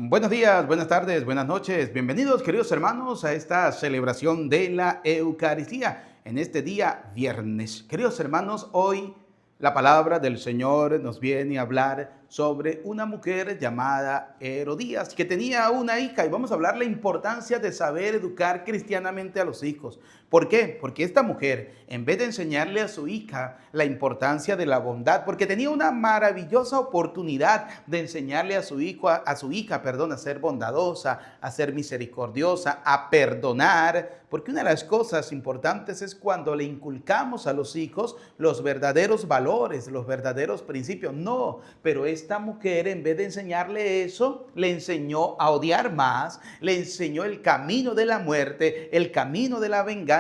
Buenos días, buenas tardes, buenas noches. Bienvenidos, queridos hermanos, a esta celebración de la Eucaristía en este día viernes. Queridos hermanos, hoy la palabra del Señor nos viene a hablar sobre una mujer llamada Herodías, que tenía una hija, y vamos a hablar la importancia de saber educar cristianamente a los hijos. ¿Por qué? Porque esta mujer, en vez de enseñarle a su hija la importancia de la bondad, porque tenía una maravillosa oportunidad de enseñarle a su hijo, a su hija, a ser bondadosa, a ser misericordiosa, a perdonar, porque una de las cosas importantes es cuando le inculcamos a los hijos los verdaderos valores, los verdaderos principios. No, pero esta mujer, en vez de enseñarle eso, le enseñó a odiar más, le enseñó el camino de la muerte, el camino de la venganza.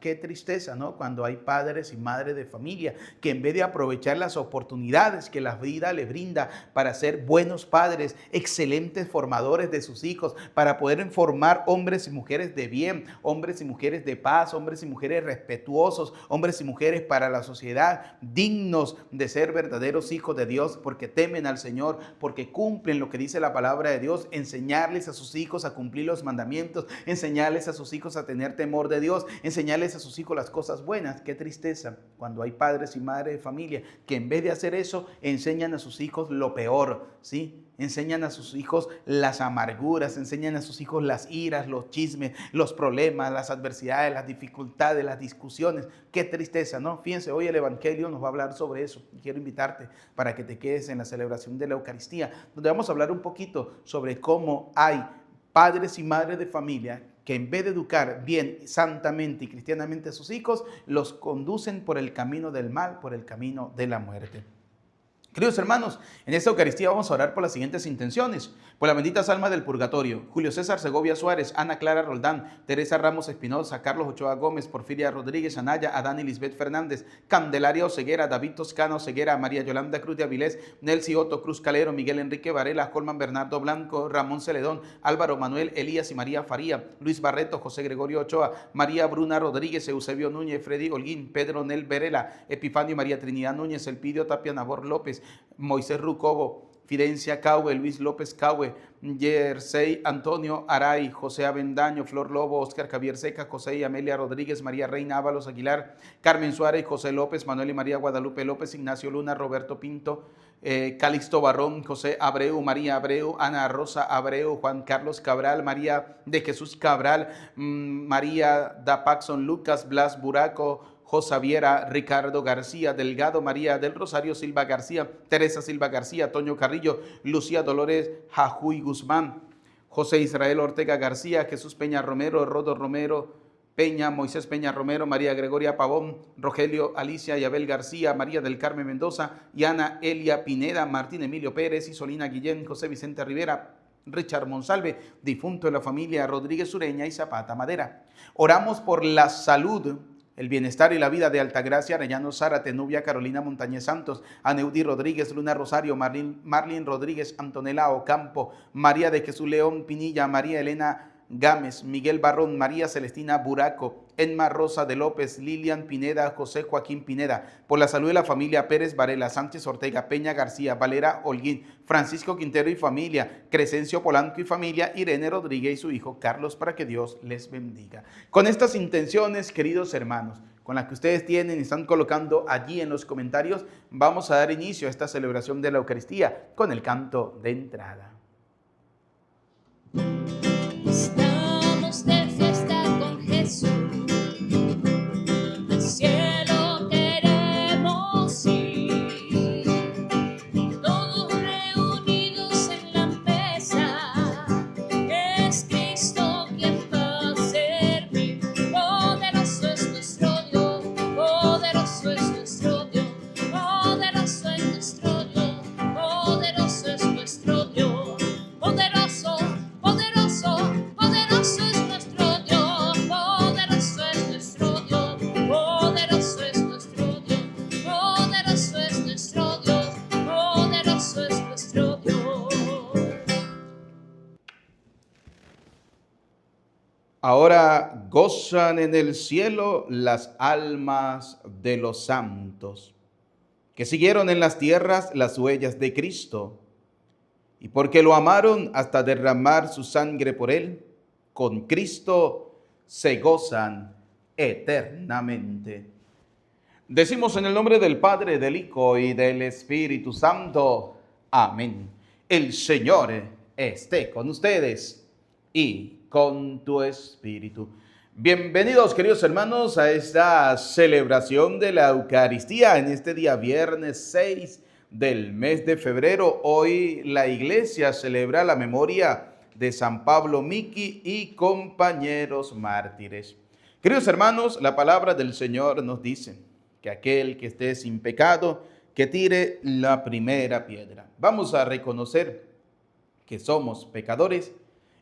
Qué tristeza, ¿no? Cuando hay padres y madres de familia que, en vez de aprovechar las oportunidades que la vida le brinda para ser buenos padres, excelentes formadores de sus hijos, para poder formar hombres y mujeres de bien, hombres y mujeres de paz, hombres y mujeres respetuosos, hombres y mujeres para la sociedad, dignos de ser verdaderos hijos de Dios, porque temen al Señor, porque cumplen lo que dice la palabra de Dios. Enseñarles a sus hijos a cumplir los mandamientos, enseñarles a sus hijos a tener temor de Dios, enseñarles a sus hijos las cosas buenas. Qué tristeza cuando hay padres y madres de familia que, en vez de hacer eso, enseñan a sus hijos lo peor, ¿sí? Enseñan a sus hijos las amarguras, enseñan a sus hijos las iras, los chismes, los problemas, las adversidades, las dificultades, las discusiones. Qué tristeza, ¿no? Fíjense, hoy el Evangelio nos va a hablar sobre eso. Quiero invitarte para que te quedes en la celebración de la Eucaristía, donde vamos a hablar un poquito sobre cómo hay padres y madres de familia que, en vez de educar bien, santamente y cristianamente a sus hijos, los conducen por el camino del mal, por el camino de la muerte. Queridos hermanos, en esta Eucaristía vamos a orar por las siguientes intenciones: por las benditas almas del purgatorio, Julio César Segovia Suárez, Ana Clara Roldán, Teresa Ramos Espinosa, Carlos Ochoa Gómez, Porfiria Rodríguez, Anaya, Adán y Lisbeth Fernández, Candelaria Oseguera, David Toscano Oseguera, María Yolanda Cruz de Avilés, Nelcy Otto Cruz Calero, Miguel Enrique Varela, Colman Bernardo Blanco, Ramón Celedón, Álvaro Manuel Elías y María Faría, Luis Barreto, José Gregorio Ochoa, María Bruna Rodríguez, Eusebio Núñez, Freddy Holguín, Pedro Nel Verela, Epifanio María Trinidad Núñez, Elpidio Tapia Nabor López, Moisés Rucobo, Fidencia Caue, Luis López Caue, Jersey Antonio Aray, José Avendaño, Flor Lobo, Oscar Javier Seca, José y Amelia Rodríguez, María Reina Ábalos Aguilar, Carmen Suárez, José López, Manuel y María Guadalupe López, Ignacio Luna, Roberto Pinto, Calixto Barrón, José Abreu, María Abreu, Ana Rosa Abreu, Juan Carlos Cabral, María de Jesús Cabral, María da Paxson Lucas, Blas Buraco, Josaviera, Ricardo García Delgado, María del Rosario Silva García, Teresa Silva García, Toño Carrillo, Lucía Dolores Jajuy Guzmán, José Israel Ortega García, Jesús Peña Romero, Rodo Romero Peña, Moisés Peña Romero, María Gregoria Pavón, Rogelio Alicia y Abel García, María del Carmen Mendoza y Ana Elia Pineda, Martín Emilio Pérez, Isolina Guillén, José Vicente Rivera, Richard Monsalve, difunto de la familia Rodríguez Ureña y Zapata Madera. Oramos por la salud, el bienestar y la vida de Altagracia Arellano Zárate, Nubia Carolina Montañez Santos, Aneudi Rodríguez, Luna Rosario, Marlin Rodríguez, Antonella Ocampo, María de Jesús León Pinilla, María Elena Gámez, Miguel Barrón, María Celestina Buraco, Enma Rosa de López, Lilian Pineda, José Joaquín Pineda, por la salud de la familia Pérez Varela, Sánchez Ortega, Peña García, Valera Holguín, Francisco Quintero y familia, Crescencio Polanco y familia, Irene Rodríguez y su hijo Carlos, para que Dios les bendiga. Con estas intenciones, queridos hermanos, con las que ustedes tienen y están colocando allí en los comentarios, vamos a dar inicio a esta celebración de la Eucaristía con el canto de entrada. Estamos de fiesta con Jesús, al cielo queremos ir, todos reunidos en la mesa, es Cristo quien va a servir. Poderoso es nuestro Dios, poderoso es nuestro Dios, poderoso es nuestro Dios, poderoso es nuestro Dios, poderoso. Poderoso es nuestro Dios, poderoso es nuestro Dios, poderoso es nuestro Dios, poderoso es nuestro Dios, poderoso es nuestro Dios. Ahora gozan en el cielo las almas de los santos, que siguieron en las tierras las huellas de Cristo. y porque lo amaron hasta derramar su sangre por él, con Cristo se gozan eternamente. Decimos en el nombre del Padre, del Hijo y del Espíritu Santo. Amén. El Señor esté con ustedes y con tu espíritu. Bienvenidos, queridos hermanos, a esta celebración de la Eucaristía en este día viernes 6 del mes de febrero. Hoy la iglesia celebra la memoria de San Pablo Miki y compañeros mártires. Queridos hermanos, la palabra del Señor nos dice que aquel que esté sin pecado, que tire la primera piedra. Vamos a reconocer que somos pecadores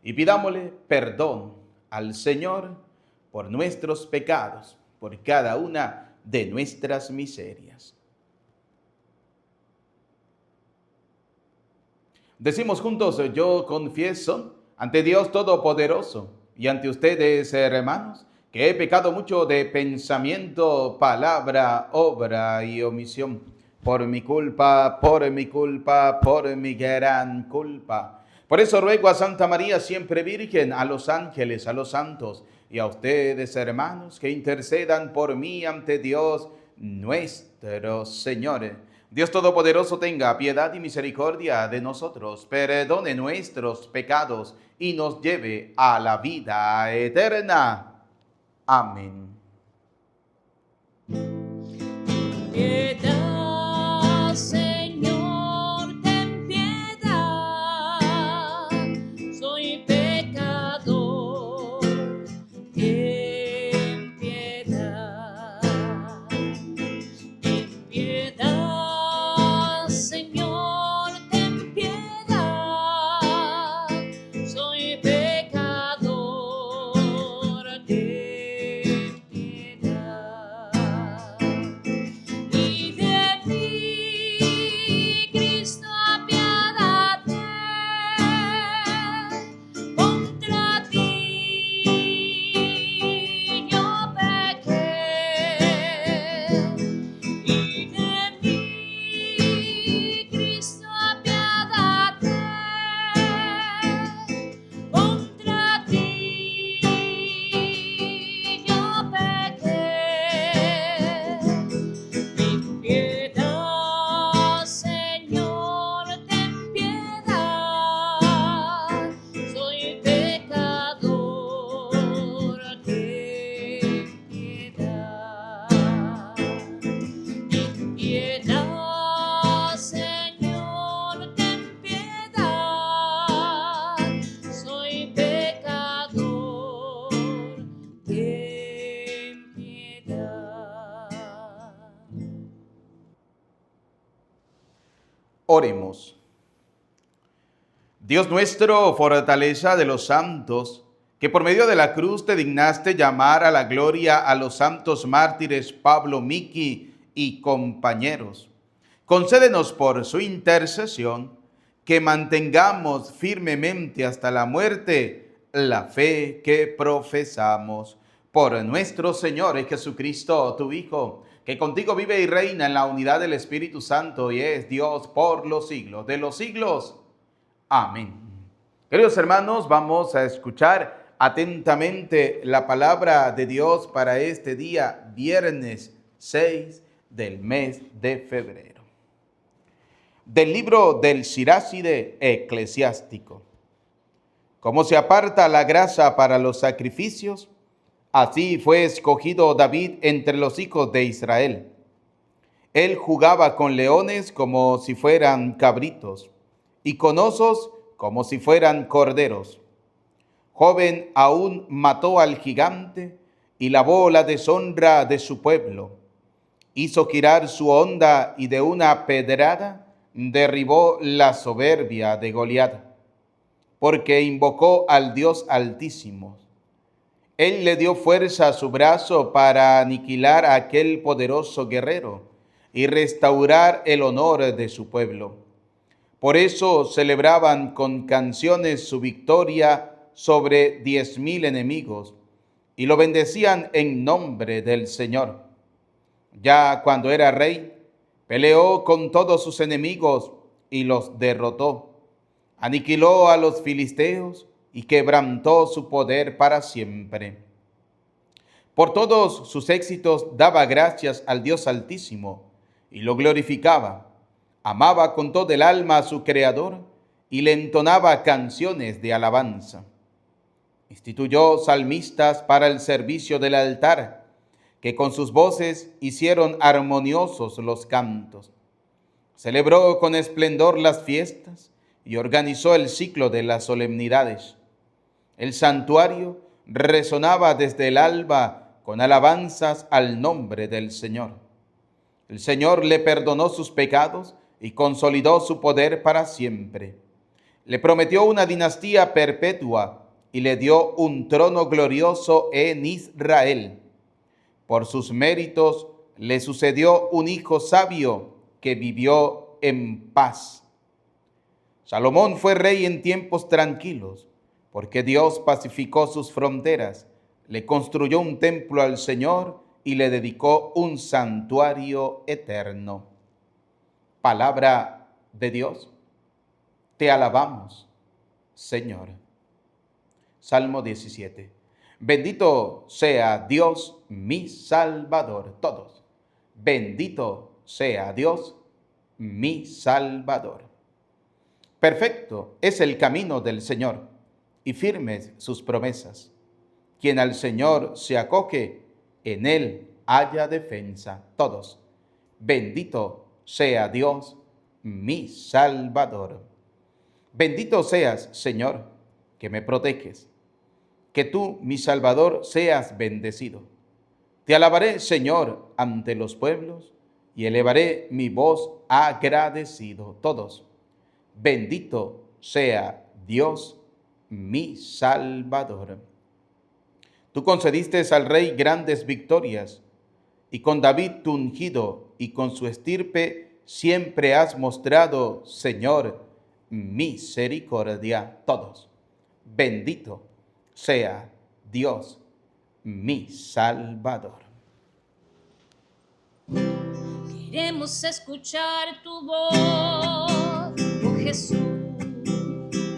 y pidámosle perdón al Señor por nuestros pecados, por cada una de nuestras miserias. Decimos juntos, yo confieso ante Dios Todopoderoso y ante ustedes, hermanos, que he pecado mucho de pensamiento, palabra, obra y omisión. Por mi culpa, por mi gran culpa. Por eso ruego a Santa María, siempre Virgen, a los ángeles, a los santos y a ustedes, hermanos, que intercedan por mí ante Dios nuestro Señor. Dios Todopoderoso tenga piedad y misericordia de nosotros, perdone nuestros pecados y nos lleve a la vida eterna. Amén. Piedad, Señor, ten piedad, soy pecador, ten piedad. Ten piedad, Señor, ten piedad, soy pecador, ten piedad. Y de mí, Cristo, apiádate, contra ti yo pequé. Y de mí, Cristo, apiádate, contra ti yo pequé. Ten piedad, Señor, ten piedad, soy pecador, ten piedad. Ten piedad, Señor, ten piedad, soy pecador, ten piedad. Oremos. Dios nuestro, fortaleza de los santos, que por medio de la cruz te dignaste llamar a la gloria a los santos mártires Pablo Miki y compañeros, concédenos por su intercesión que mantengamos firmemente hasta la muerte la fe que profesamos. Por nuestro Señor Jesucristo, tu Hijo, que contigo vive y reina en la unidad del Espíritu Santo y es Dios por los siglos de los siglos. Amén. Queridos hermanos, vamos a escuchar atentamente la palabra de Dios para este día, viernes 6 del mes de febrero. Del libro del Siráside eclesiástico. Como se aparta la grasa para los sacrificios, así fue escogido David entre los hijos de Israel. Él jugaba con leones como si fueran cabritos, y con osos como si fueran corderos. Joven aún mató al gigante y lavó la deshonra de su pueblo. Hizo girar su honda y de una pedrada derribó la soberbia de Goliat, porque invocó al Dios Altísimo. Él le dio fuerza a su brazo para aniquilar a aquel poderoso guerrero y restaurar el honor de su pueblo. Por eso celebraban con canciones su victoria sobre 10,000 enemigos y lo bendecían en nombre del Señor. Ya cuando era rey, peleó con todos sus enemigos y los derrotó. Aniquiló a los filisteos y quebrantó su poder para siempre. Por todos sus éxitos daba gracias al Dios Altísimo y lo glorificaba. Amaba con todo el alma a su Creador y le entonaba canciones de alabanza. Instituyó salmistas para el servicio del altar, que con sus voces hicieron armoniosos los cantos. Celebró con esplendor las fiestas y organizó el ciclo de las solemnidades. El santuario resonaba desde el alba con alabanzas al nombre del Señor. El Señor le perdonó sus pecados y consolidó su poder para siempre. Le prometió una dinastía perpetua y le dio un trono glorioso en Israel. Por sus méritos le sucedió un hijo sabio que vivió en paz. Salomón fue rey en tiempos tranquilos, porque Dios pacificó sus fronteras, le construyó un templo al Señor y le dedicó un santuario eterno. Palabra de Dios, te alabamos, Señor. Salmo 17. Bendito sea Dios, mi Salvador. Todos. Bendito sea Dios, mi Salvador. Perfecto es el camino del Señor y firmes sus promesas. Quien al Señor se acoge, en él haya defensa. Todos. Bendito sea Dios, mi Salvador. Bendito seas, Señor, que me proteges. Que tú, mi Salvador, seas bendecido. Te alabaré, Señor, ante los pueblos y elevaré mi voz agradecido. Todos. Bendito sea Dios, mi Salvador. Tú concediste al rey grandes victorias, y con David tu ungido y con su estirpe siempre has mostrado, Señor, misericordia. Todos. Bendito sea Dios, mi Salvador. Queremos escuchar tu voz, oh Jesús,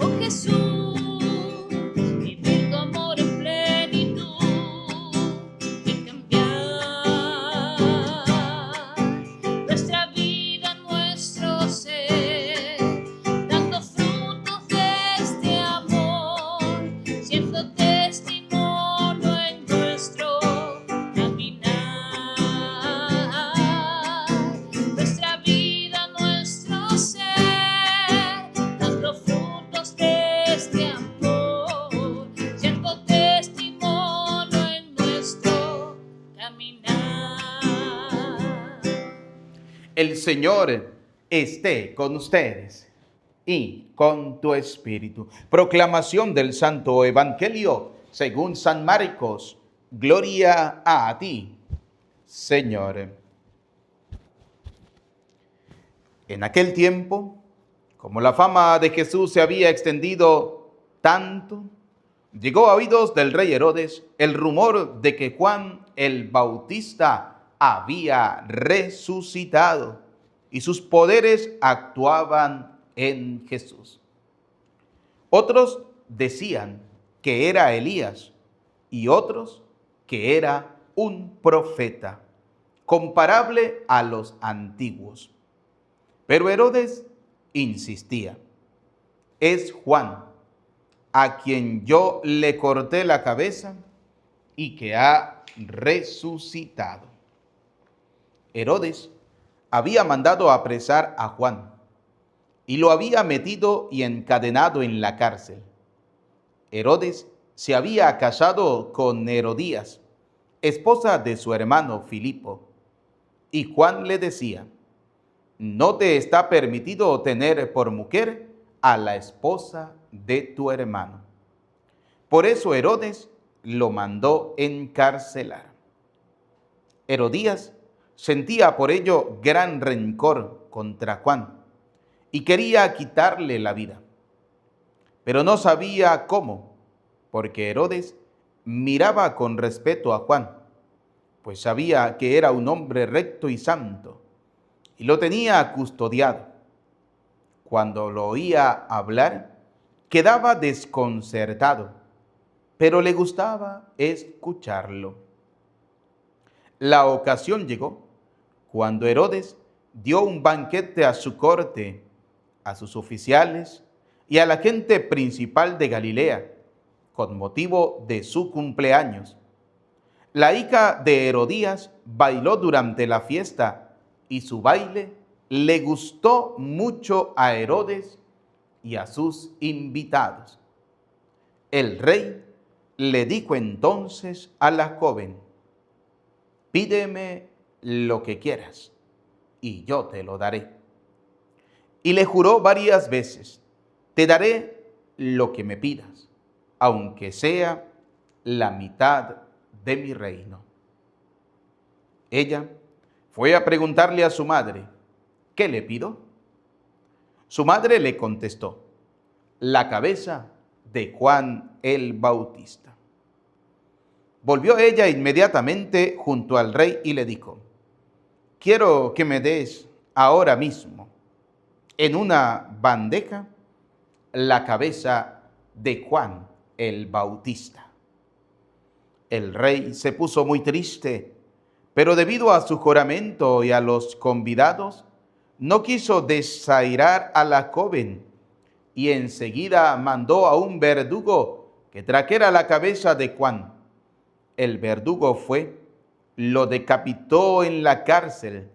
oh Jesús, vivir tu amor en plenitud y cambiar nuestra vida, nuestro ser, dando frutos de este amor, siendo testimonio en nuestro caminar. Nuestra vida, nuestro ser, dando frutos de este amor, siendo testimonio en nuestro caminar. El Señor esté con ustedes y con tu espíritu. Proclamación del Santo Evangelio según San Marcos. Gloria a ti, Señor. En aquel tiempo, como la fama de Jesús se había extendido tanto, llegó a oídos del rey Herodes el rumor de que Juan el Bautista había resucitado y sus poderes actuaban en Jesús. Otros decían que era Elías y otros que era un profeta, comparable a los antiguos. Pero Herodes insistía: es Juan, a quien yo le corté la cabeza y que ha resucitado. Herodes había mandado apresar a Juan y lo había metido y encadenado en la cárcel. Herodes se había casado con Herodías, esposa de su hermano Filipo, y Juan le decía: no te está permitido tener por mujer a la esposa de tu hermano. Por eso Herodes lo mandó encarcelar. Herodías sentía por ello gran rencor contra Juan y quería quitarle la vida, pero no sabía cómo, porque Herodes miraba con respeto a Juan, pues sabía que era un hombre recto y santo, y lo tenía custodiado. cuando lo oía hablar, quedaba desconcertado, pero le gustaba escucharlo. La ocasión llegó cuando Herodes dio un banquete a su corte, a sus oficiales y a la gente principal de Galilea, con motivo de su cumpleaños. La hija de Herodías bailó durante la fiesta y su baile le gustó mucho a Herodes y a sus invitados. El rey le dijo entonces a la joven: pídeme lo que quieras y yo te lo daré. Y le juró varias veces: te daré lo que me pidas, aunque sea la mitad de mi reino. Ella fue a preguntarle a su madre: ¿qué le pido? Su madre le contestó: la cabeza de Juan el Bautista. Volvió ella inmediatamente junto al rey y le dijo: quiero que me des ahora mismo en una bandeja la cabeza de Juan el Bautista. El rey se puso muy triste, pero debido a su juramento y a los convidados, no quiso desairar a la joven y enseguida mandó a un verdugo que trajera la cabeza de Juan. El verdugo fue, lo decapitó en la cárcel,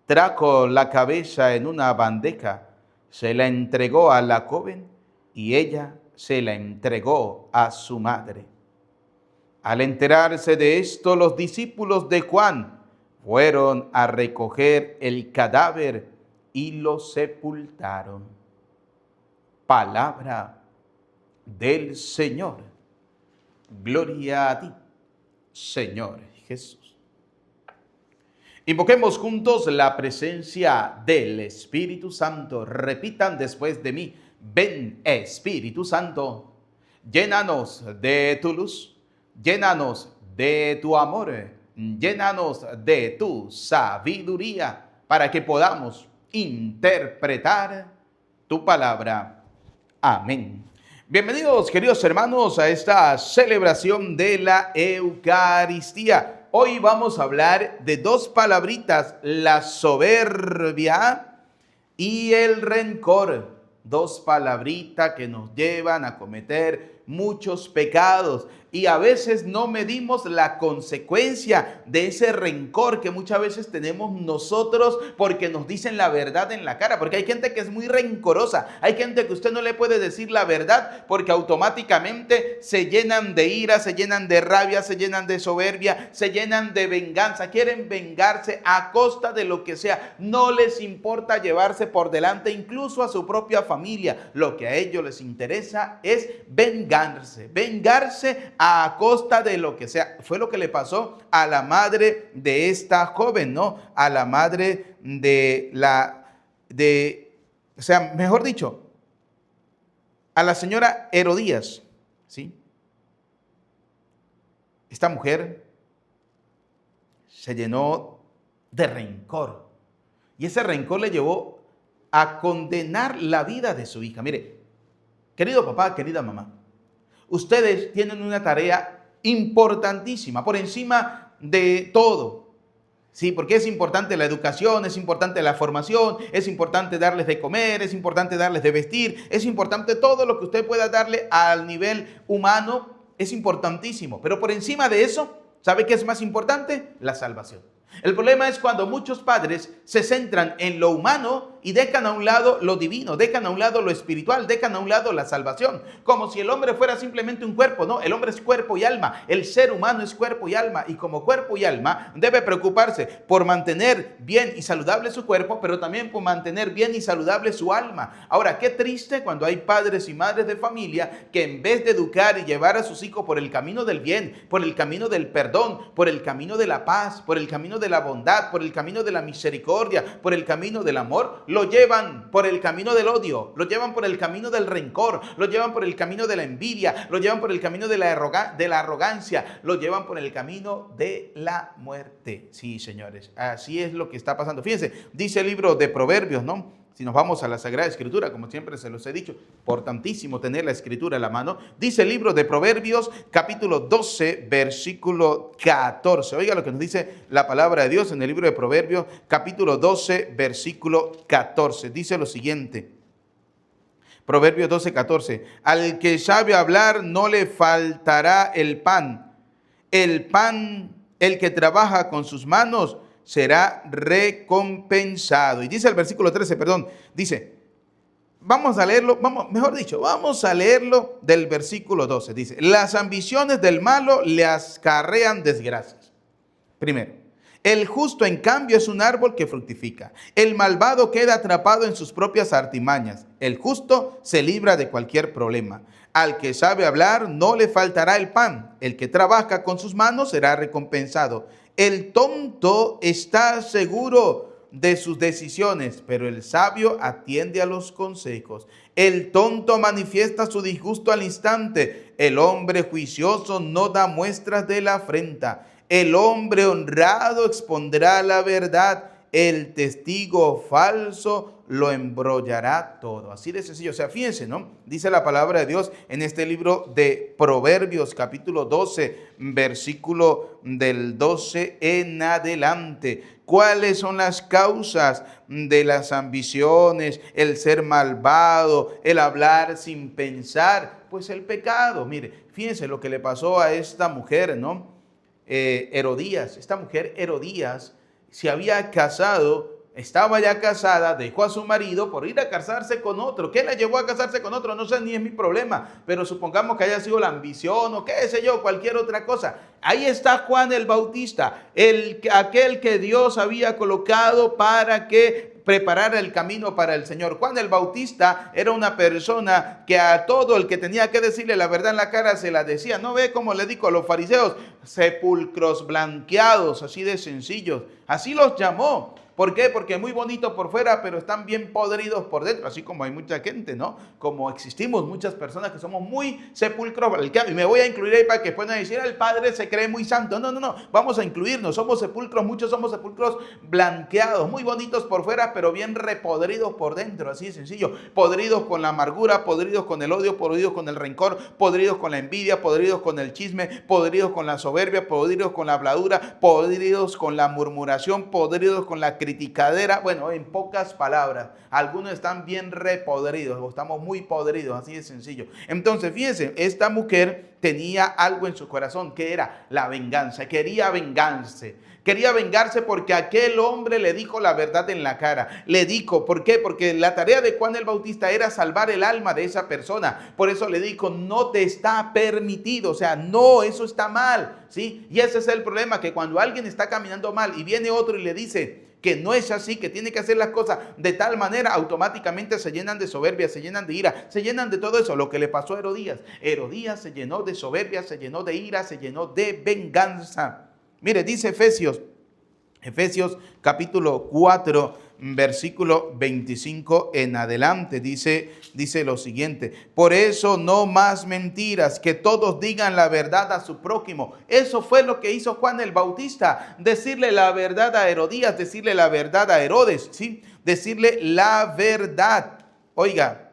trajo la cabeza en una bandeja, se la entregó a la joven y ella se la entregó a su madre. Al enterarse de esto, los discípulos de Juan fueron a recoger el cadáver y lo sepultaron. Palabra del Señor. Gloria a ti, Señor Jesús. Invoquemos juntos la presencia del Espíritu Santo. Repitan después de mí: ven, Espíritu Santo, llénanos de tu luz. Llénanos de tu amor, llénanos de tu sabiduría para que podamos interpretar tu palabra. Amén. Bienvenidos, queridos hermanos, a esta celebración de la Eucaristía. Hoy vamos a hablar de dos palabritas: la soberbia y el rencor. Dos palabritas que nos llevan a cometer muchos pecados y a veces no medimos la consecuencia de ese rencor que muchas veces tenemos nosotros porque nos dicen la verdad en la cara, porque hay gente que es muy rencorosa, hay gente que usted no le puede decir la verdad porque automáticamente se llenan de ira, se llenan de rabia, se llenan de soberbia, se llenan de venganza, quieren vengarse a costa de lo que sea, no les importa llevarse por delante incluso a su propia familia, lo que a ellos les interesa es vengarse a costa de lo que sea. Fue lo que le pasó a la madre de esta joven, ¿no? A la madre mejor dicho, a la señora Herodías, ¿sí? Esta mujer se llenó de rencor y ese rencor le llevó a condenar la vida de su hija. Mire, querido papá, querida mamá, ustedes tienen una tarea importantísima, por encima de todo. Sí, porque es importante la educación, es importante la formación, es importante darles de comer, es importante darles de vestir, es importante todo lo que usted pueda darle al nivel humano, es importantísimo. Pero por encima de eso, ¿sabe qué es más importante? La salvación. El problema es cuando muchos padres se centran en lo humano y dejan a un lado lo divino, dejan a un lado lo espiritual, dejan a un lado la salvación, como si el hombre fuera simplemente un cuerpo. No, el hombre es cuerpo y alma, el ser humano es cuerpo y alma, y como cuerpo y alma debe preocuparse por mantener bien y saludable su cuerpo, pero también por mantener bien y saludable su alma. Ahora, qué triste cuando hay padres y madres de familia que en vez de educar y llevar a sus hijos por el camino del bien, por el camino del perdón, por el camino de la paz, por el camino de la bondad, por el camino de la misericordia, por el camino del amor, lo llevan por el camino del odio, lo llevan por el camino del rencor, lo llevan por el camino de la envidia, lo llevan por el camino de la arrogancia, lo llevan por el camino de la muerte. Sí, señores, así es lo que está pasando. Fíjense, dice el libro de Proverbios, ¿no? Si nos vamos a la Sagrada Escritura, como siempre se los he dicho, importantísimo tener la Escritura a la mano. Dice el libro de Proverbios, capítulo 12, versículo 14. Oiga lo que nos dice la palabra de Dios en el libro de Proverbios, capítulo 12, versículo 14. Dice lo siguiente. Proverbios 12, 14. Al que sabe hablar no le faltará el pan. El que trabaja con sus manos será recompensado. Y dice el versículo 13, dice, vamos a leerlo del versículo 12. Dice, las ambiciones del malo le acarrean desgracias. Primero, el justo en cambio es un árbol que fructifica. El malvado queda atrapado en sus propias artimañas. El justo se libra de cualquier problema. Al que sabe hablar no le faltará el pan. El que trabaja con sus manos será recompensado. El tonto está seguro de sus decisiones, pero el sabio atiende a los consejos. El tonto manifiesta su disgusto al instante. El hombre juicioso no da muestras de la afrenta. El hombre honrado expondrá la verdad. El testigo falso lo embrollará todo. Así de sencillo. O sea, fíjense, ¿no? Dice la palabra de Dios en este libro de Proverbios, capítulo 12, versículo del 12 en adelante. ¿Cuáles son las causas de las ambiciones, el ser malvado, el hablar sin pensar? Pues el pecado. Mire, fíjense lo que le pasó a esta mujer, ¿no? Herodías. Esta mujer Herodías se había casado, estaba ya casada, dejó a su marido por ir a casarse con otro. ¿Qué la llevó a casarse con otro? No sé, ni es mi problema, pero supongamos que haya sido la ambición o qué sé yo, cualquier otra cosa. Ahí está Juan el Bautista, aquel que Dios había colocado para que preparara el camino para el Señor. Juan el Bautista era una persona que a todo el que tenía que decirle la verdad en la cara se la decía. No ve como le dijo a los fariseos, sepulcros blanqueados, así de sencillos. Así los llamó. ¿Por qué? Porque muy bonito por fuera, pero están bien podridos por dentro, así como hay mucha gente, ¿no? Como existimos muchas personas que somos muy sepulcros blanqueados. Y me voy a incluir ahí para que puedan decir, el Padre se cree muy santo. No, vamos a incluirnos. Somos sepulcros, muchos somos sepulcros blanqueados, muy bonitos por fuera, pero bien repodridos por dentro, así de sencillo. Podridos con la amargura, podridos con el odio, podridos con el rencor, podridos con la envidia, podridos con el chisme, podridos con la soberbia, podridos con la habladura, podridos con la murmuración, podridos con la criticadera. Bueno, en pocas palabras, algunos están bien repodridos o estamos muy podridos, así de sencillo. Entonces, fíjense, esta mujer tenía algo en su corazón que era la venganza, quería vengarse. Quería vengarse porque aquel hombre le dijo la verdad en la cara. Le dijo, ¿por qué? Porque la tarea de Juan el Bautista era salvar el alma de esa persona. Por eso le dijo, no te está permitido. O sea, no, eso está mal, ¿sí? Y ese es el problema, que cuando alguien está caminando mal y viene otro y le dice que no es así, que tiene que hacer las cosas de tal manera, automáticamente se llenan de soberbia, se llenan de ira, se llenan de todo eso. Lo que le pasó a Herodías. Herodías se llenó de soberbia, se llenó de ira, se llenó de venganza. Mire, dice Efesios capítulo 4, versículo 25 en adelante, dice lo siguiente: por eso no más mentiras, que todos digan la verdad a su prójimo. Eso fue lo que hizo Juan el Bautista, decirle la verdad a Herodías, decirle la verdad a Herodes, ¿sí? Decirle la verdad. Oiga,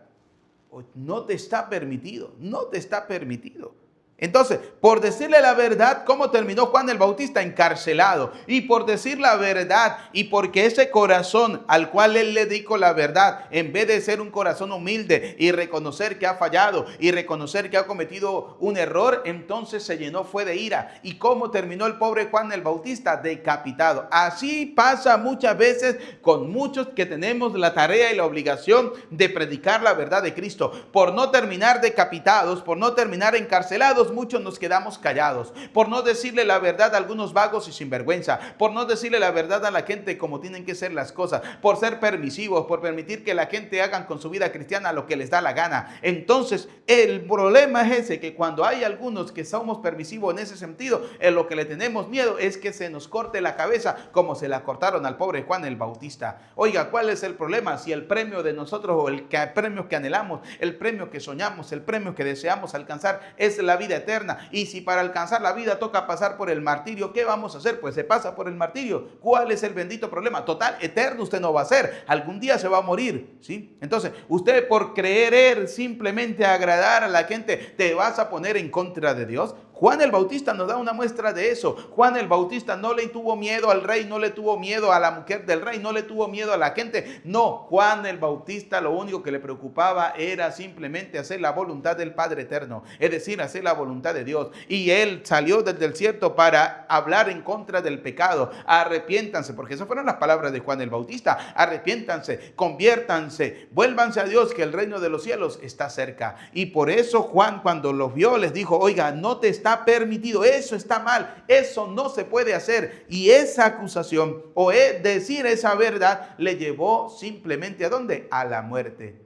no te está permitido, no te está permitido. Entonces, por decirle la verdad, ¿cómo terminó Juan el Bautista? Encarcelado. Y por decir la verdad, y porque ese corazón al cual él le dijo la verdad, en vez de ser un corazón humilde y reconocer que ha fallado y reconocer que ha cometido un error, entonces se llenó fue de ira. ¿Y cómo terminó el pobre Juan el Bautista? Decapitado. Así pasa muchas veces con muchos que tenemos la tarea y la obligación de predicar la verdad de Cristo. Por no terminar decapitados, por no terminar encarcelados, muchos nos quedamos callados, por no decirle la verdad a algunos vagos y sinvergüenza, por no decirle la verdad a la gente como tienen que ser las cosas, por ser permisivos, por permitir que la gente hagan con su vida cristiana lo que les da la gana. Entonces, el problema es ese, que cuando hay algunos que somos permisivos en ese sentido, en lo que le tenemos miedo es que se nos corte la cabeza como se la cortaron al pobre Juan el Bautista. Oiga, ¿cuál es el problema? Si el premio de nosotros o el premio que anhelamos, el premio que soñamos, el premio que deseamos alcanzar es la vida eterna. Y si para alcanzar la vida toca pasar por el martirio, ¿qué vamos a hacer? Pues se pasa por el martirio. ¿Cuál es el bendito problema? Total, eterno usted no va a ser. Algún día se va a morir, ¿sí? Entonces, usted por creer simplemente agradar a la gente, ¿te vas a poner en contra de Dios? Juan el Bautista nos da una muestra de eso. Juan el Bautista no le tuvo miedo al rey, no le tuvo miedo a la mujer del rey, no le tuvo miedo a la gente. No, Juan el Bautista lo único que le preocupaba era simplemente hacer la voluntad del Padre Eterno, es decir, hacer la voluntad de Dios. Y él salió desde el desierto para hablar en contra del pecado. Arrepiéntanse, porque esas fueron las palabras de Juan el Bautista. Arrepiéntanse, conviértanse, vuélvanse a Dios, que el reino de los cielos está cerca. Y por eso Juan, cuando los vio, les dijo: oiga, no te está permitido, eso está mal, eso no se puede hacer. Y esa acusación o decir esa verdad le llevó simplemente ¿a dónde? A la muerte.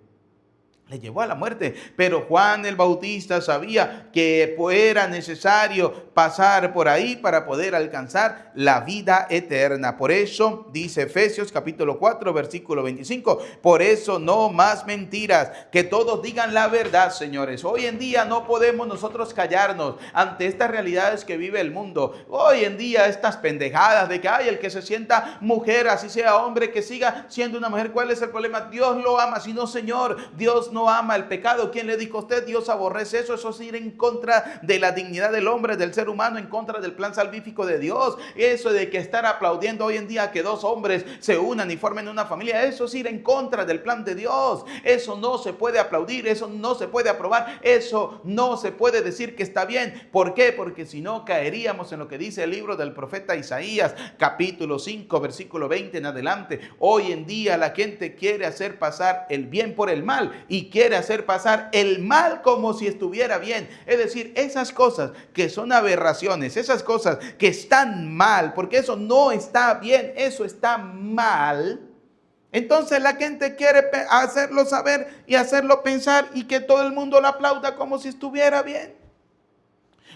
Le llevó a la muerte. Pero Juan el Bautista sabía que era necesario pasar por ahí para poder alcanzar la vida eterna. Por eso dice Efesios capítulo 4 versículo 25: por eso no más mentiras, que todos digan la verdad, señores. Hoy en día no podemos nosotros callarnos ante estas realidades que vive el mundo. Hoy en día estas pendejadas de que hay el que se sienta mujer, así sea hombre, que siga siendo una mujer. ¿Cuál es el problema? Dios lo ama. Si no, señor, Dios no ama el pecado. ¿Quién le dijo a usted? Dios aborrece eso. Eso es ir en contra de la dignidad del hombre, del ser humano, en contra del plan salvífico de Dios. Eso de que estar aplaudiendo hoy en día que dos hombres se unan y formen una familia, eso es ir en contra del plan de Dios. Eso no se puede aplaudir, eso no se puede aprobar, eso no se puede decir que está bien. ¿Por qué? Porque si no caeríamos en lo que dice el libro del profeta Isaías, capítulo 5, versículo 20 en adelante. Hoy en día la gente quiere hacer pasar el bien por el mal y quiere hacer pasar el mal como si estuviera bien. Es decir, esas cosas que son aberraciones, esas cosas que están mal, porque eso no está bien, eso está mal. Entonces la gente quiere hacerlo saber y hacerlo pensar y que todo el mundo lo aplauda como si estuviera bien.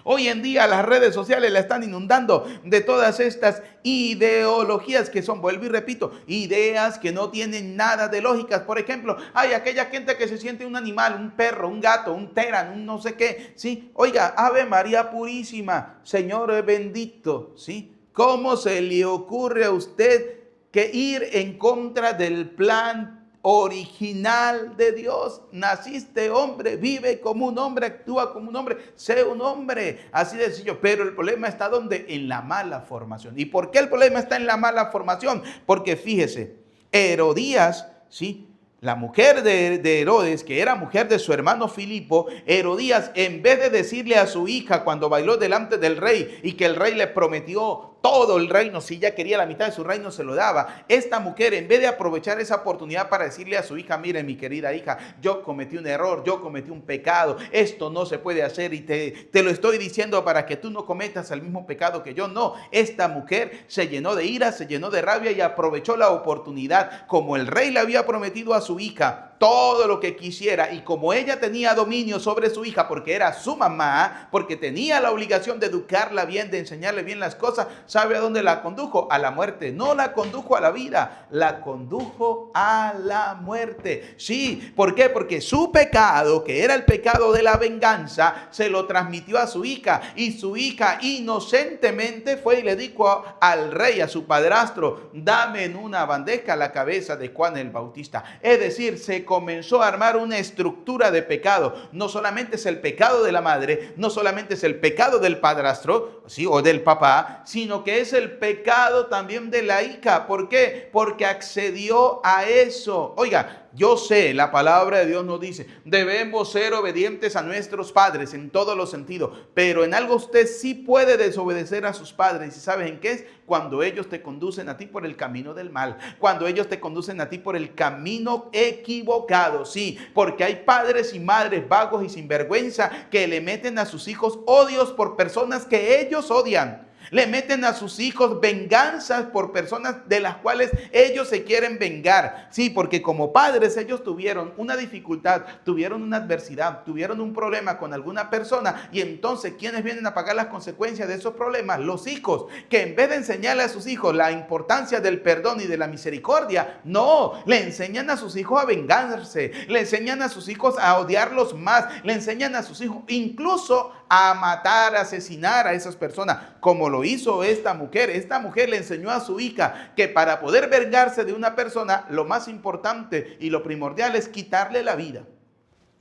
Hoy en día las redes sociales la están inundando de todas estas ideologías que son, vuelvo y repito, ideas que no tienen nada de lógicas. Por ejemplo, hay aquella gente que se siente un animal, un perro, un gato, un terán, un no sé qué, ¿sí? Oiga, Ave María Purísima, Señor bendito, ¿sí? ¿Cómo se le ocurre a usted que ir en contra del plan original de Dios? Naciste hombre, vive como un hombre, actúa como un hombre, sé un hombre, así de sencillo. Pero el problema está ¿dónde? En la mala formación. ¿Y por qué el problema está en la mala formación? Porque fíjese, Herodías, ¿sí?, la mujer de Herodes, que era mujer de su hermano Filipo, Herodías, en vez de decirle a su hija cuando bailó delante del rey y que el rey le prometió todo el reino, si ella quería la mitad de su reino se lo daba, esta mujer, en vez de aprovechar esa oportunidad para decirle a su hija: mire, mi querida hija, yo cometí un error, yo cometí un pecado, esto no se puede hacer y te lo estoy diciendo para que tú no cometas el mismo pecado que yo. No, esta mujer se llenó de ira, se llenó de rabia y aprovechó la oportunidad. Como el rey le había prometido a su hija todo lo que quisiera, y como ella tenía dominio sobre su hija porque era su mamá, porque tenía la obligación de educarla bien, de enseñarle bien las cosas, ¿sabe a dónde la condujo? A la muerte. No la condujo a la vida, la condujo a la muerte. Sí, ¿por qué? Porque su pecado, que era el pecado de la venganza, se lo transmitió a su hija, y su hija inocentemente fue y le dijo al rey, a su padrastro: dame en una bandeja la cabeza de Juan el Bautista. Es decir, se comenzó a armar una estructura de pecado. No solamente es el pecado de la madre, no solamente es el pecado del padrastro, ¿sí?, o del papá, sino que es el pecado también de la hija. ¿Por qué? Porque accedió a eso. Oiga, yo sé, la palabra de Dios nos dice, debemos ser obedientes a nuestros padres en todos los sentidos, pero en algo usted sí puede desobedecer a sus padres. ¿Y sabes en qué es? Cuando ellos te conducen a ti por el camino del mal, cuando ellos te conducen a ti por el camino equivocado. Sí, porque hay padres y madres vagos y sinvergüenza que le meten a sus hijos odios por personas que ellos odian. Le meten a sus hijos venganzas por personas de las cuales ellos se quieren vengar. Sí, porque como padres ellos tuvieron una dificultad, tuvieron una adversidad, tuvieron un problema con alguna persona, y entonces ¿quiénes vienen a pagar las consecuencias de esos problemas? Los hijos, que en vez de enseñarle a sus hijos la importancia del perdón y de la misericordia, no, le enseñan a sus hijos a vengarse, le enseñan a sus hijos a odiarlos más, le enseñan a sus hijos incluso a matar, a asesinar a esas personas, como lo hizo esta mujer. Esta mujer le enseñó a su hija que para poder vengarse de una persona, lo más importante y lo primordial es quitarle la vida.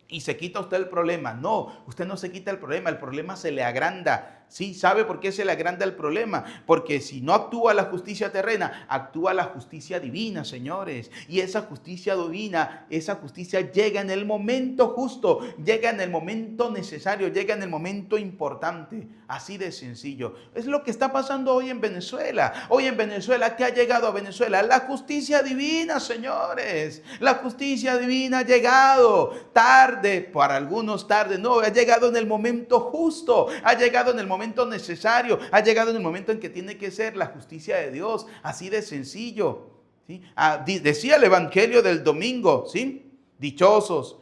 Y se quita usted el problema. No, usted no se quita el problema se le agranda. ¿Sí? ¿Sabe por qué se le agranda el problema? Porque si no actúa la justicia terrena, actúa la justicia divina, señores. Y esa justicia divina, esa justicia llega en el momento justo, llega en el momento necesario, llega en el momento importante. Así de sencillo. Es lo que está pasando hoy en Venezuela. Hoy en Venezuela, ¿qué ha llegado a Venezuela? La justicia divina, señores. La justicia divina ha llegado tarde, para algunos tarde, no, ha llegado en el momento justo, ha llegado en el momento necesario, ha llegado en el momento en que tiene que ser la justicia de Dios, así de sencillo. ¿Sí? Decía el evangelio del domingo, ¿sí? Dichosos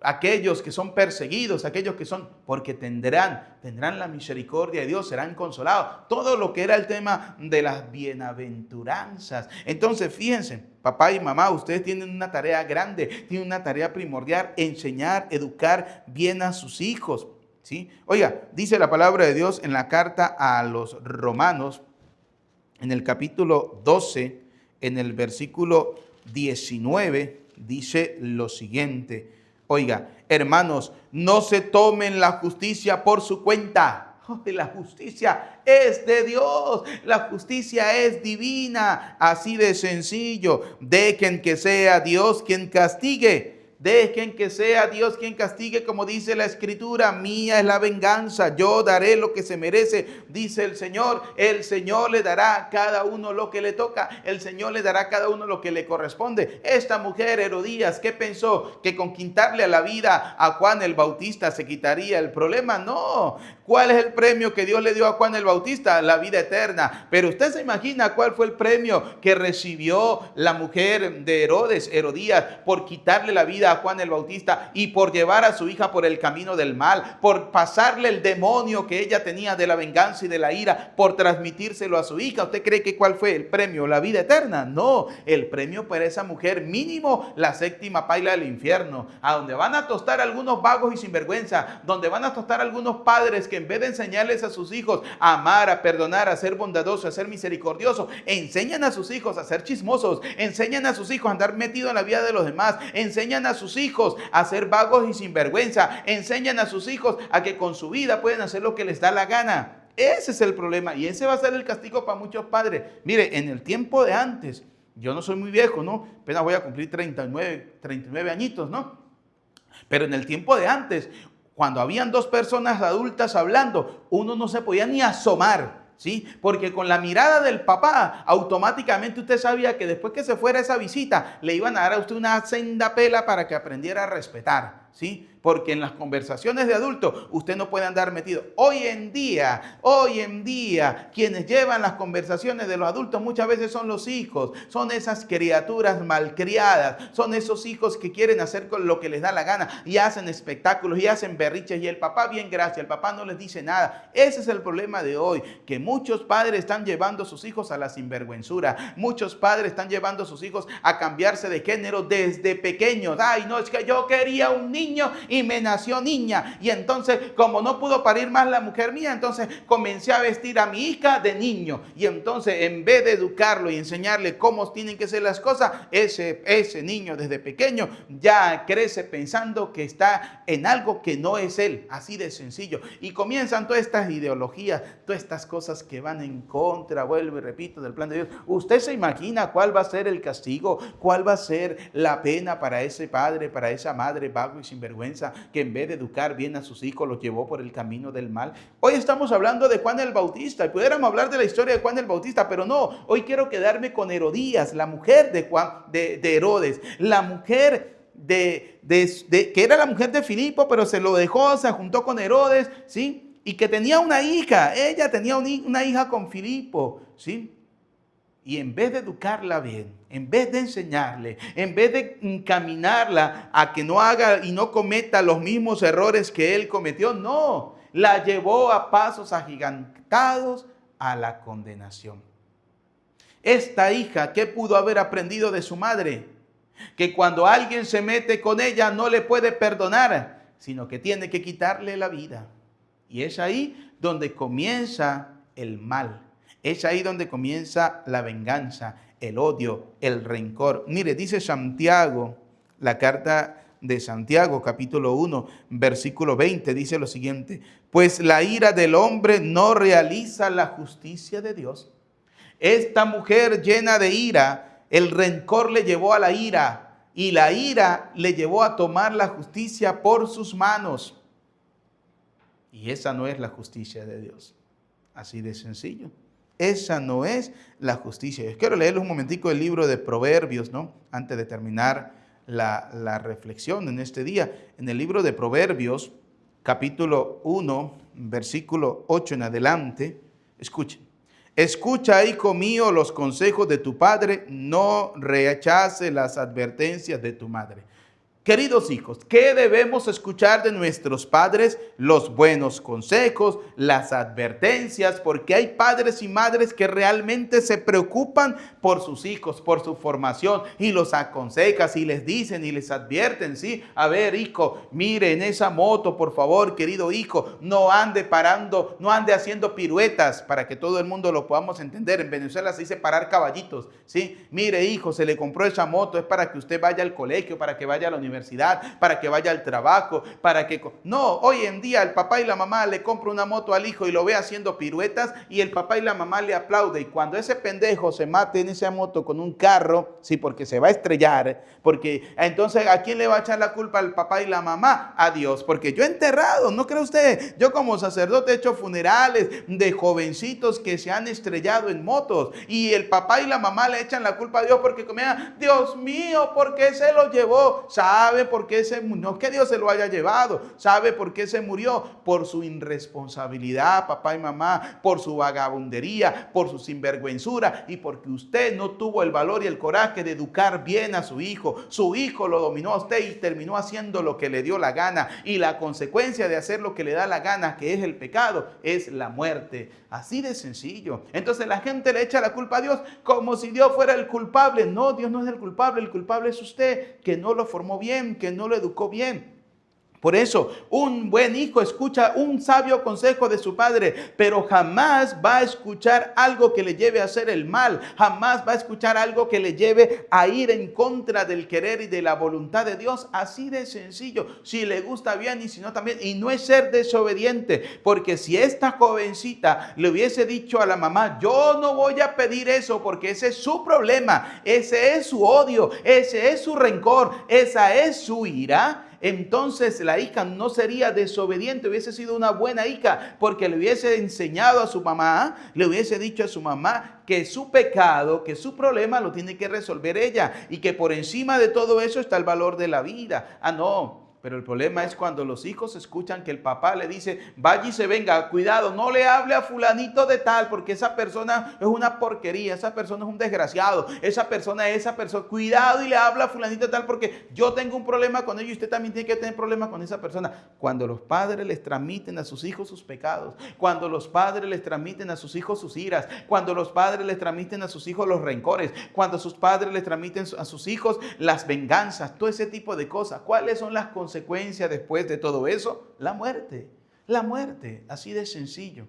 aquellos que son perseguidos, aquellos que son, porque tendrán la misericordia de Dios, serán consolados. Todo lo que era el tema de las bienaventuranzas. Entonces, fíjense, papá y mamá, ustedes tienen una tarea grande, tienen una tarea primordial: enseñar, educar bien a sus hijos. ¿Sí? Oiga, dice la palabra de Dios en la carta a los Romanos, en el capítulo 12, en el versículo 19, dice lo siguiente. Oiga, hermanos, no se tomen la justicia por su cuenta. La justicia es de Dios, la justicia es divina, así de sencillo. Dejen que sea Dios quien castigue. Dejen que sea Dios quien castigue, como dice la Escritura: mía es la venganza, yo daré lo que se merece, dice el Señor. El Señor le dará a cada uno lo que le toca, el Señor le dará a cada uno lo que le corresponde. Esta mujer Herodías, ¿qué pensó? ¿Que con quitarle la vida a Juan el Bautista se quitaría el problema? No. ¿Cuál es el premio que Dios le dio a Juan el Bautista? La vida eterna. Pero usted se imagina cuál fue el premio que recibió la mujer de Herodes, Herodías, por quitarle la vida a Juan el Bautista y por llevar a su hija por el camino del mal, por pasarle el demonio que ella tenía de la venganza y de la ira, por transmitírselo a su hija. ¿Usted cree que cuál fue el premio? ¿La vida eterna? No, el premio para esa mujer, mínimo la séptima paila del infierno, a donde van a tostar algunos vagos y sinvergüenza, donde van a tostar algunos padres que en vez de enseñarles a sus hijos a amar, a perdonar, a ser bondadosos, a ser misericordiosos, enseñan a sus hijos a ser chismosos, enseñan a sus hijos a andar metidos en la vida de los demás, enseñan a sus hijos a ser vagos y sinvergüenza, enseñan a sus hijos a que con su vida pueden hacer lo que les da la gana. Ese es el problema y ese va a ser el castigo para muchos padres. Mire, en el tiempo de antes, yo no soy muy viejo, ¿no? Apenas voy a cumplir 39 añitos, ¿no? Pero en el tiempo de antes, cuando habían dos personas adultas hablando, uno no se podía ni asomar, ¿sí? Porque con la mirada del papá, automáticamente usted sabía que después que se fuera esa visita, le iban a dar a usted una senda pela para que aprendiera a respetar, ¿sí? Porque en las conversaciones de adultos usted no puede andar metido. Hoy en día, quienes llevan las conversaciones de los adultos muchas veces son los hijos, son esas criaturas malcriadas, son esos hijos que quieren hacer con lo que les da la gana y hacen espectáculos y hacen berriches y el papá bien gracias, el papá no les dice nada. Ese es el problema de hoy, que muchos padres están llevando a sus hijos a la sinvergüenzura, muchos padres están llevando a sus hijos a cambiarse de género desde pequeños. Ay, no, es que yo quería un niño y me nació niña, y entonces como no pudo parir más la mujer mía, entonces comencé a vestir a mi hija de niño, y entonces en vez de educarlo y enseñarle cómo tienen que ser las cosas, ese niño desde pequeño ya crece pensando que está en algo que no es él, así de sencillo, y comienzan todas estas ideologías, todas estas cosas que van en contra, vuelvo y repito, del plan de Dios. ¿Usted se imagina cuál va a ser el castigo, cuál va a ser la pena para ese padre, para esa madre vago y sinvergüenza, que en vez de educar bien a sus hijos los llevó por el camino del mal? Hoy estamos hablando de Juan el Bautista y pudiéramos hablar de la historia de Juan el Bautista, pero no, hoy quiero quedarme con Herodías, la mujer de Herodes, la mujer que era la mujer de Filipo, pero se lo dejó, se juntó con Herodes, ¿sí? Y que tenía una hija, ella tenía una hija con Filipo, ¿sí? Y en vez de educarla bien, en vez de enseñarle, en vez de encaminarla a que no haga y no cometa los mismos errores que él cometió, no, la llevó a pasos agigantados a la condenación. Esta hija, ¿qué pudo haber aprendido de su madre? Que cuando alguien se mete con ella no le puede perdonar, sino que tiene que quitarle la vida. Y es ahí donde comienza el mal. Es ahí donde comienza la venganza, el odio, el rencor. Mire, dice Santiago, la carta de Santiago, capítulo 1, versículo 20, dice lo siguiente: pues la ira del hombre no realiza la justicia de Dios. Esta mujer llena de ira, el rencor le llevó a la ira, y la ira le llevó a tomar la justicia por sus manos. Y esa no es la justicia de Dios. Así de sencillo. Esa no es la justicia. Yo quiero leerles un momentico el libro de Proverbios, ¿no? Antes de terminar la reflexión en este día. En el libro de Proverbios, capítulo 1, versículo 8 en adelante, escuchen. Escucha, hijo mío, los consejos de tu padre, no rechace las advertencias de tu madre. Queridos hijos, ¿qué debemos escuchar de nuestros padres? Los buenos consejos, las advertencias, porque hay padres y madres que realmente se preocupan por sus hijos, por su formación, y los aconsejan y les dicen y les advierten, ¿sí? A ver, hijo, mire en esa moto, por favor, querido hijo, no ande parando, no ande haciendo piruetas, para que todo el mundo lo podamos entender. En Venezuela se dice parar caballitos, ¿sí? Mire, hijo, se le compró esa moto, es para que usted vaya al colegio, para que vaya a la universidad, para que vaya al trabajo, para que... No, hoy en día el papá y la mamá le compran una moto al hijo y lo ve haciendo piruetas y el papá y la mamá le aplaude. Y cuando ese pendejo se mate en esa moto con un carro, sí, porque se va a estrellar, porque entonces ¿a quién le va a echar la culpa al papá y la mamá? A Dios, porque yo he enterrado, ¿no cree usted? Yo como sacerdote he hecho funerales de jovencitos que se han estrellado en motos y el papá y la mamá le echan la culpa a Dios porque comían, Dios mío, ¿por qué se lo llevó? ¿Sabe por qué se murió? No que Dios se lo haya llevado. ¿Sabe por qué se murió? Por su irresponsabilidad, papá y mamá, por su vagabundería, por su sinvergüenzura y porque usted no tuvo el valor y el coraje de educar bien a su hijo. Su hijo lo dominó a usted y terminó haciendo lo que le dio la gana. Y la consecuencia de hacer lo que le da la gana, que es el pecado, es la muerte. Así de sencillo. Entonces la gente le echa la culpa a Dios como si Dios fuera el culpable. No, Dios no es el culpable es usted, que no lo formó bien, que no lo educó bien. Por eso, un buen hijo escucha un sabio consejo de su padre, pero jamás va a escuchar algo que le lleve a hacer el mal. Jamás va a escuchar algo que le lleve a ir en contra del querer y de la voluntad de Dios. Así de sencillo. Si le gusta bien y si no también. Y no es ser desobediente, porque si esta jovencita le hubiese dicho a la mamá, yo no voy a pedir eso porque ese es su problema, ese es su odio, ese es su rencor, esa es su ira, entonces la hija no sería desobediente, hubiese sido una buena hija, porque le hubiese enseñado a su mamá, le hubiese dicho a su mamá que su pecado, que su problema lo tiene que resolver ella y que por encima de todo eso está el valor de la vida. Ah, no. Pero el problema es cuando los hijos escuchan que el papá le dice, vaya y se venga, cuidado, no le hable a fulanito de tal, porque esa persona es una porquería, esa persona es un desgraciado, esa persona, cuidado y le habla a fulanito de tal, porque yo tengo un problema con ello y usted también tiene que tener problema con esa persona. Cuando los padres les transmiten a sus hijos sus pecados, cuando los padres les transmiten a sus hijos sus iras, cuando los padres les transmiten a sus hijos los rencores, cuando sus padres les transmiten a sus hijos las venganzas, todo ese tipo de cosas, ¿cuáles son las consecuencia después de todo eso? La muerte, así de sencillo,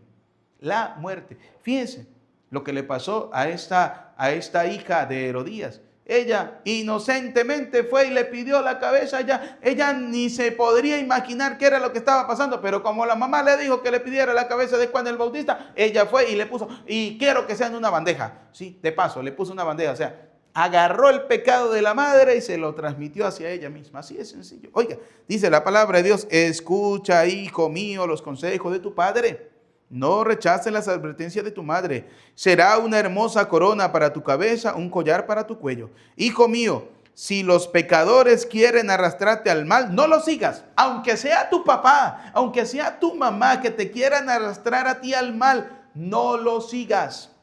la muerte. Fíjense lo que le pasó a esta hija de Herodías. Ella inocentemente fue y le pidió la cabeza. Ella ni se podría imaginar qué era lo que estaba pasando, pero como la mamá le dijo que le pidiera la cabeza de Juan el Bautista, ella fue y le puso, y quiero que sea en una bandeja. Sí, de paso, le puso una bandeja, o sea, agarró el pecado de la madre y se lo transmitió hacia ella misma. Así de sencillo. Oiga, dice la palabra de Dios, escucha, hijo mío, los consejos de tu padre. No rechaces las advertencias de tu madre. Será una hermosa corona para tu cabeza, un collar para tu cuello. Hijo mío, si los pecadores quieren arrastrarte al mal, no lo sigas. Aunque sea tu papá, aunque sea tu mamá que te quieran arrastrar a ti al mal, no lo sigas.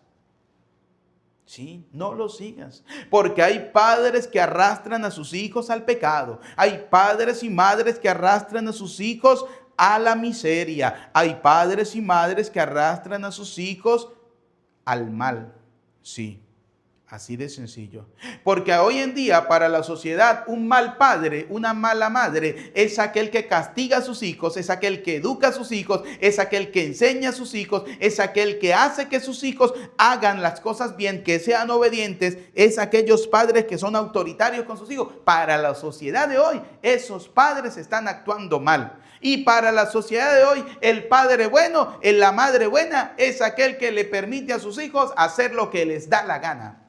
Sí, no lo sigas, porque hay padres que arrastran a sus hijos al pecado. Hay padres y madres que arrastran a sus hijos a la miseria. Hay padres y madres que arrastran a sus hijos al mal. Sí, Así de sencillo. Porque hoy en día para la sociedad un mal padre, una mala madre es aquel que castiga a sus hijos, es aquel que educa a sus hijos, es aquel que enseña a sus hijos, es aquel que hace que sus hijos hagan las cosas bien, que sean obedientes, es aquellos padres que son autoritarios con sus hijos. Para la sociedad de hoy esos padres están actuando mal. Y para la sociedad de hoy, el padre bueno, la madre buena, es aquel que le permite a sus hijos hacer lo que les da la gana.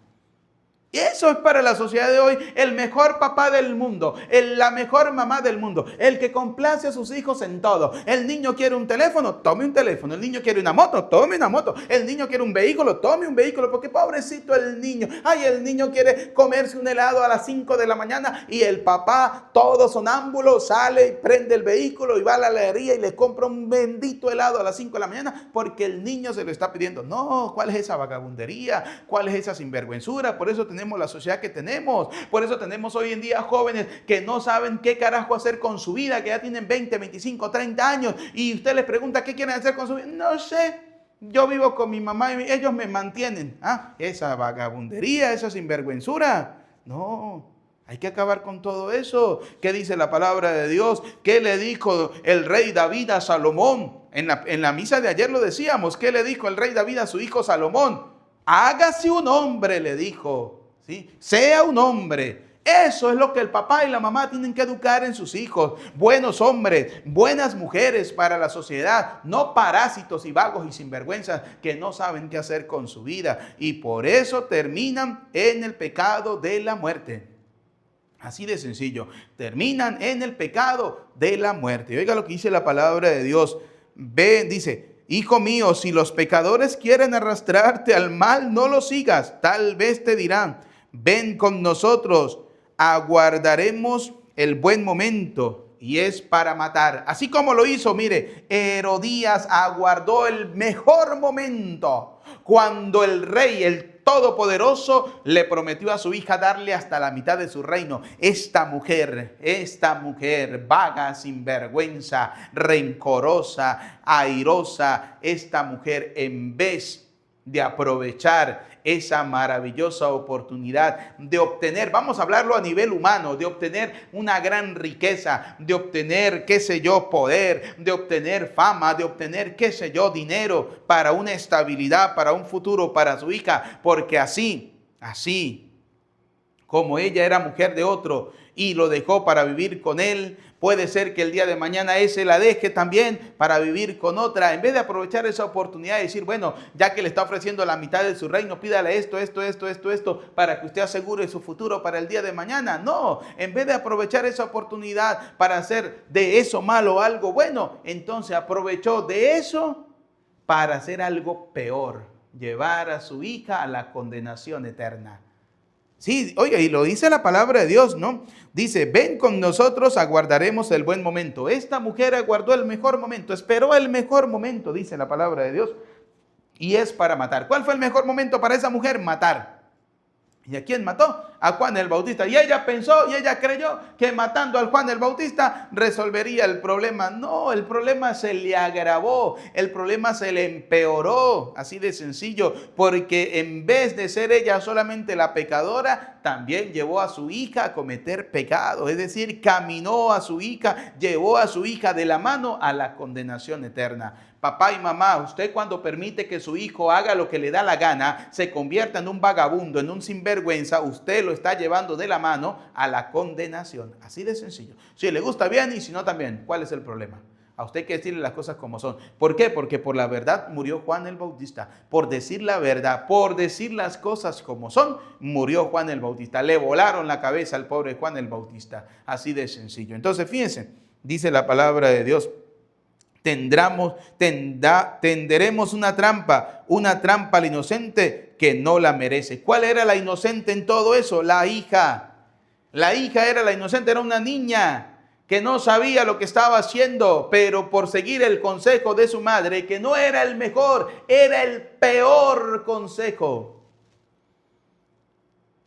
Y eso es para la sociedad de hoy el mejor papá del mundo, la mejor mamá del mundo, el que complace a sus hijos en todo. El niño quiere un teléfono, tome un teléfono. El niño quiere una moto, tome una moto. El niño quiere un vehículo, tome un vehículo, porque pobrecito el niño. Ay, el niño quiere comerse un helado a las 5 de la mañana y el papá, todo sonámbulo, sale y prende el vehículo y va a la heladería y le compra un bendito helado a las 5 de la mañana porque el niño se lo está pidiendo. No, ¿cuál es esa vagabundería? ¿Cuál es esa sinvergüenzura? Por eso tenemos la sociedad que tenemos. Por eso tenemos hoy en día jóvenes que no saben qué carajo hacer con su vida, que ya tienen 20, 25, 30 años y usted les pregunta qué quieren hacer con su vida. No sé, yo vivo con mi mamá y ellos me mantienen. Esa vagabundería, esa sinvergüenzura. No, hay que acabar con todo eso. ¿Qué dice la palabra de Dios? ¿Qué le dijo el rey David a Salomón? En la misa de ayer lo decíamos. ¿Qué le dijo el rey David a su hijo Salomón? Hágase un hombre, le dijo. ¿Sí? Sea un hombre. Eso es lo que el papá y la mamá tienen que educar en sus hijos. Buenos hombres, buenas mujeres para la sociedad, no parásitos y vagos y sinvergüenzas que no saben qué hacer con su vida y por eso terminan en el pecado de la muerte. Así de sencillo, terminan en el pecado de la muerte. Y oiga lo que dice la palabra de Dios. Ven, dice: hijo mío, si los pecadores quieren arrastrarte al mal, no los sigas. Tal vez te dirán: ven con nosotros, aguardaremos el buen momento, y es para matar. Así como lo hizo, mire, Herodías aguardó el mejor momento, cuando el rey, el Todopoderoso, le prometió a su hija darle hasta la mitad de su reino. Esta mujer vaga, sinvergüenza, rencorosa, airosa, esta mujer, en vez de aprovechar esa maravillosa oportunidad de obtener, vamos a hablarlo a nivel humano, de obtener una gran riqueza, de obtener, qué sé yo, poder, de obtener fama, de obtener, qué sé yo, dinero para una estabilidad, para un futuro, para su hija, porque así como ella era mujer de otro y lo dejó para vivir con él, puede ser que el día de mañana ese la deje también para vivir con otra. En vez de aprovechar esa oportunidad y decir, bueno, ya que le está ofreciendo la mitad de su reino, pídale esto, para que usted asegure su futuro para el día de mañana. No, en vez de aprovechar esa oportunidad para hacer de eso malo algo bueno, entonces aprovechó de eso para hacer algo peor, llevar a su hija a la condenación eterna. Sí, oiga, y lo dice la palabra de Dios, ¿no? Dice: ven con nosotros, aguardaremos el buen momento. Esta mujer aguardó el mejor momento, esperó el mejor momento, dice la palabra de Dios, y es para matar. ¿Cuál fue el mejor momento para esa mujer? Matar. ¿Y a quién mató? A Juan el Bautista. Y ella pensó y ella creyó que matando al Juan el Bautista resolvería el problema. No, el problema se le agravó, el problema se le empeoró, así de sencillo, porque en vez de ser ella solamente la pecadora, también llevó a su hija a cometer pecado. Es decir, caminó a su hija, llevó a su hija de la mano a la condenación eterna. Papá y mamá, usted cuando permite que su hijo haga lo que le da la gana, se convierta en un vagabundo, en un sinvergüenza, usted lo está llevando de la mano a la condenación. Así de sencillo. Si le gusta bien y si no también. ¿Cuál es el problema? A usted hay que decirle las cosas como son. ¿Por qué? Porque por la verdad murió Juan el Bautista. Por decir la verdad, por decir las cosas como son, murió Juan el Bautista. Le volaron la cabeza al pobre Juan el Bautista. Así de sencillo. Entonces, fíjense, dice la palabra de Dios: tenderemos una trampa al inocente que no la merece. ¿Cuál era la inocente en todo eso? La hija. La hija era la inocente, era una niña que no sabía lo que estaba haciendo, pero por seguir el consejo de su madre, que no era el mejor, era el peor consejo,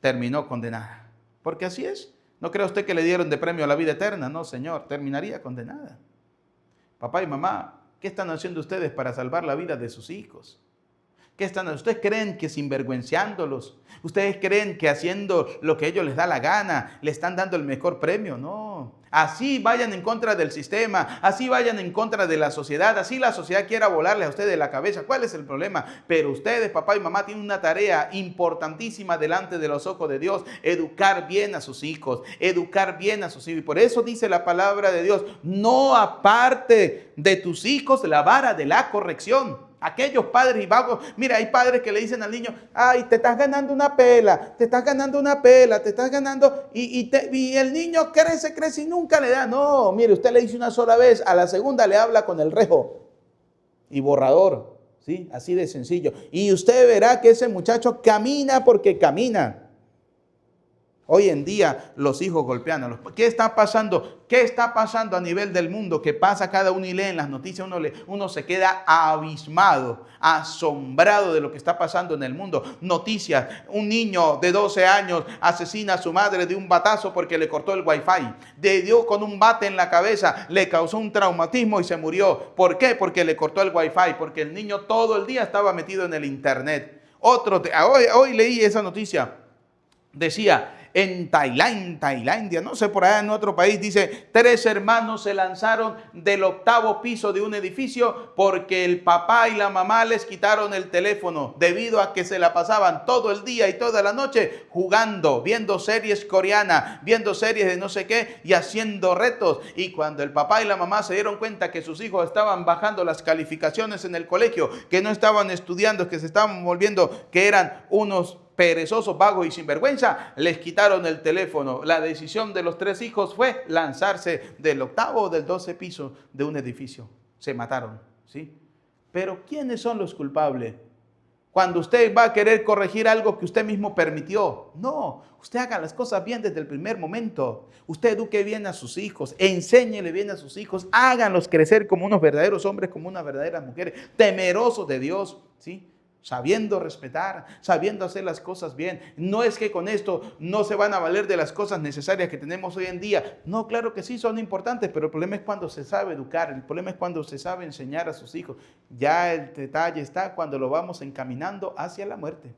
terminó condenada. Porque así es. ¿No cree usted que le dieron de premio a la vida eterna? No, señor, terminaría condenada. Papá y mamá, ¿qué están haciendo ustedes para salvar la vida de sus hijos? ¿Qué están? ¿Ustedes creen que sinvergüenciándolos? ¿Ustedes creen que haciendo lo que a ellos les da la gana le están dando el mejor premio? No. Así vayan en contra del sistema, así vayan en contra de la sociedad, así la sociedad quiera volarle a ustedes de la cabeza. ¿Cuál es el problema? Pero ustedes, papá y mamá, tienen una tarea importantísima delante de los ojos de Dios: educar bien a sus hijos, educar bien a sus hijos. Y por eso dice la palabra de Dios: no aparte de tus hijos la vara de la corrección. Aquellos padres y vagos, mira, hay padres que le dicen al niño: ay, te estás ganando una pela, te estás ganando una pela, te estás ganando, y el niño crece y nunca le da. No, mire, usted le dice una sola vez, a la segunda le habla con el rejo y borrador, ¿sí? Así de sencillo. Y usted verá que ese muchacho camina porque camina. Hoy en día los hijos golpean a los padres. ¿Qué está pasando? ¿Qué está pasando a nivel del mundo? Que pasa cada uno y lee en las noticias, uno se queda abismado, asombrado de lo que está pasando en el mundo. Noticias: un niño de 12 años asesina a su madre de un batazo porque le cortó el wifi. Le dio con un bate en la cabeza, le causó un traumatismo y se murió. ¿Por qué? Porque le cortó el wifi, porque el niño todo el día estaba metido en el internet. Hoy leí esa noticia. Decía: en Tailandia, no sé, por allá en otro país, dice, 3 hermanos se lanzaron del 8º piso de un edificio porque el papá y la mamá les quitaron el teléfono debido a que se la pasaban todo el día y toda la noche jugando, viendo series coreanas, viendo series de no sé qué y haciendo retos. Y cuando el papá y la mamá se dieron cuenta que sus hijos estaban bajando las calificaciones en el colegio, que no estaban estudiando, que se estaban volviendo, que eran unos perezosos, vagos y sinvergüenza, les quitaron el teléfono. La decisión de los 3 hijos fue lanzarse del 8º o del 12 piso de un edificio. Se mataron, ¿sí? Pero ¿quiénes son los culpables? Cuando usted va a querer corregir algo que usted mismo permitió. No, usted haga las cosas bien desde el primer momento. Usted eduque bien a sus hijos, enséñele bien a sus hijos, háganlos crecer como unos verdaderos hombres, como unas verdaderas mujeres, temerosos de Dios, ¿sí? Sabiendo respetar, sabiendo hacer las cosas bien. No es que con esto no se van a valer de las cosas necesarias que tenemos hoy en día. No, claro que sí, son importantes, pero el problema es cuando se sabe educar, el problema es cuando se sabe enseñar a sus hijos. Ya el detalle está cuando lo vamos encaminando hacia la muerte.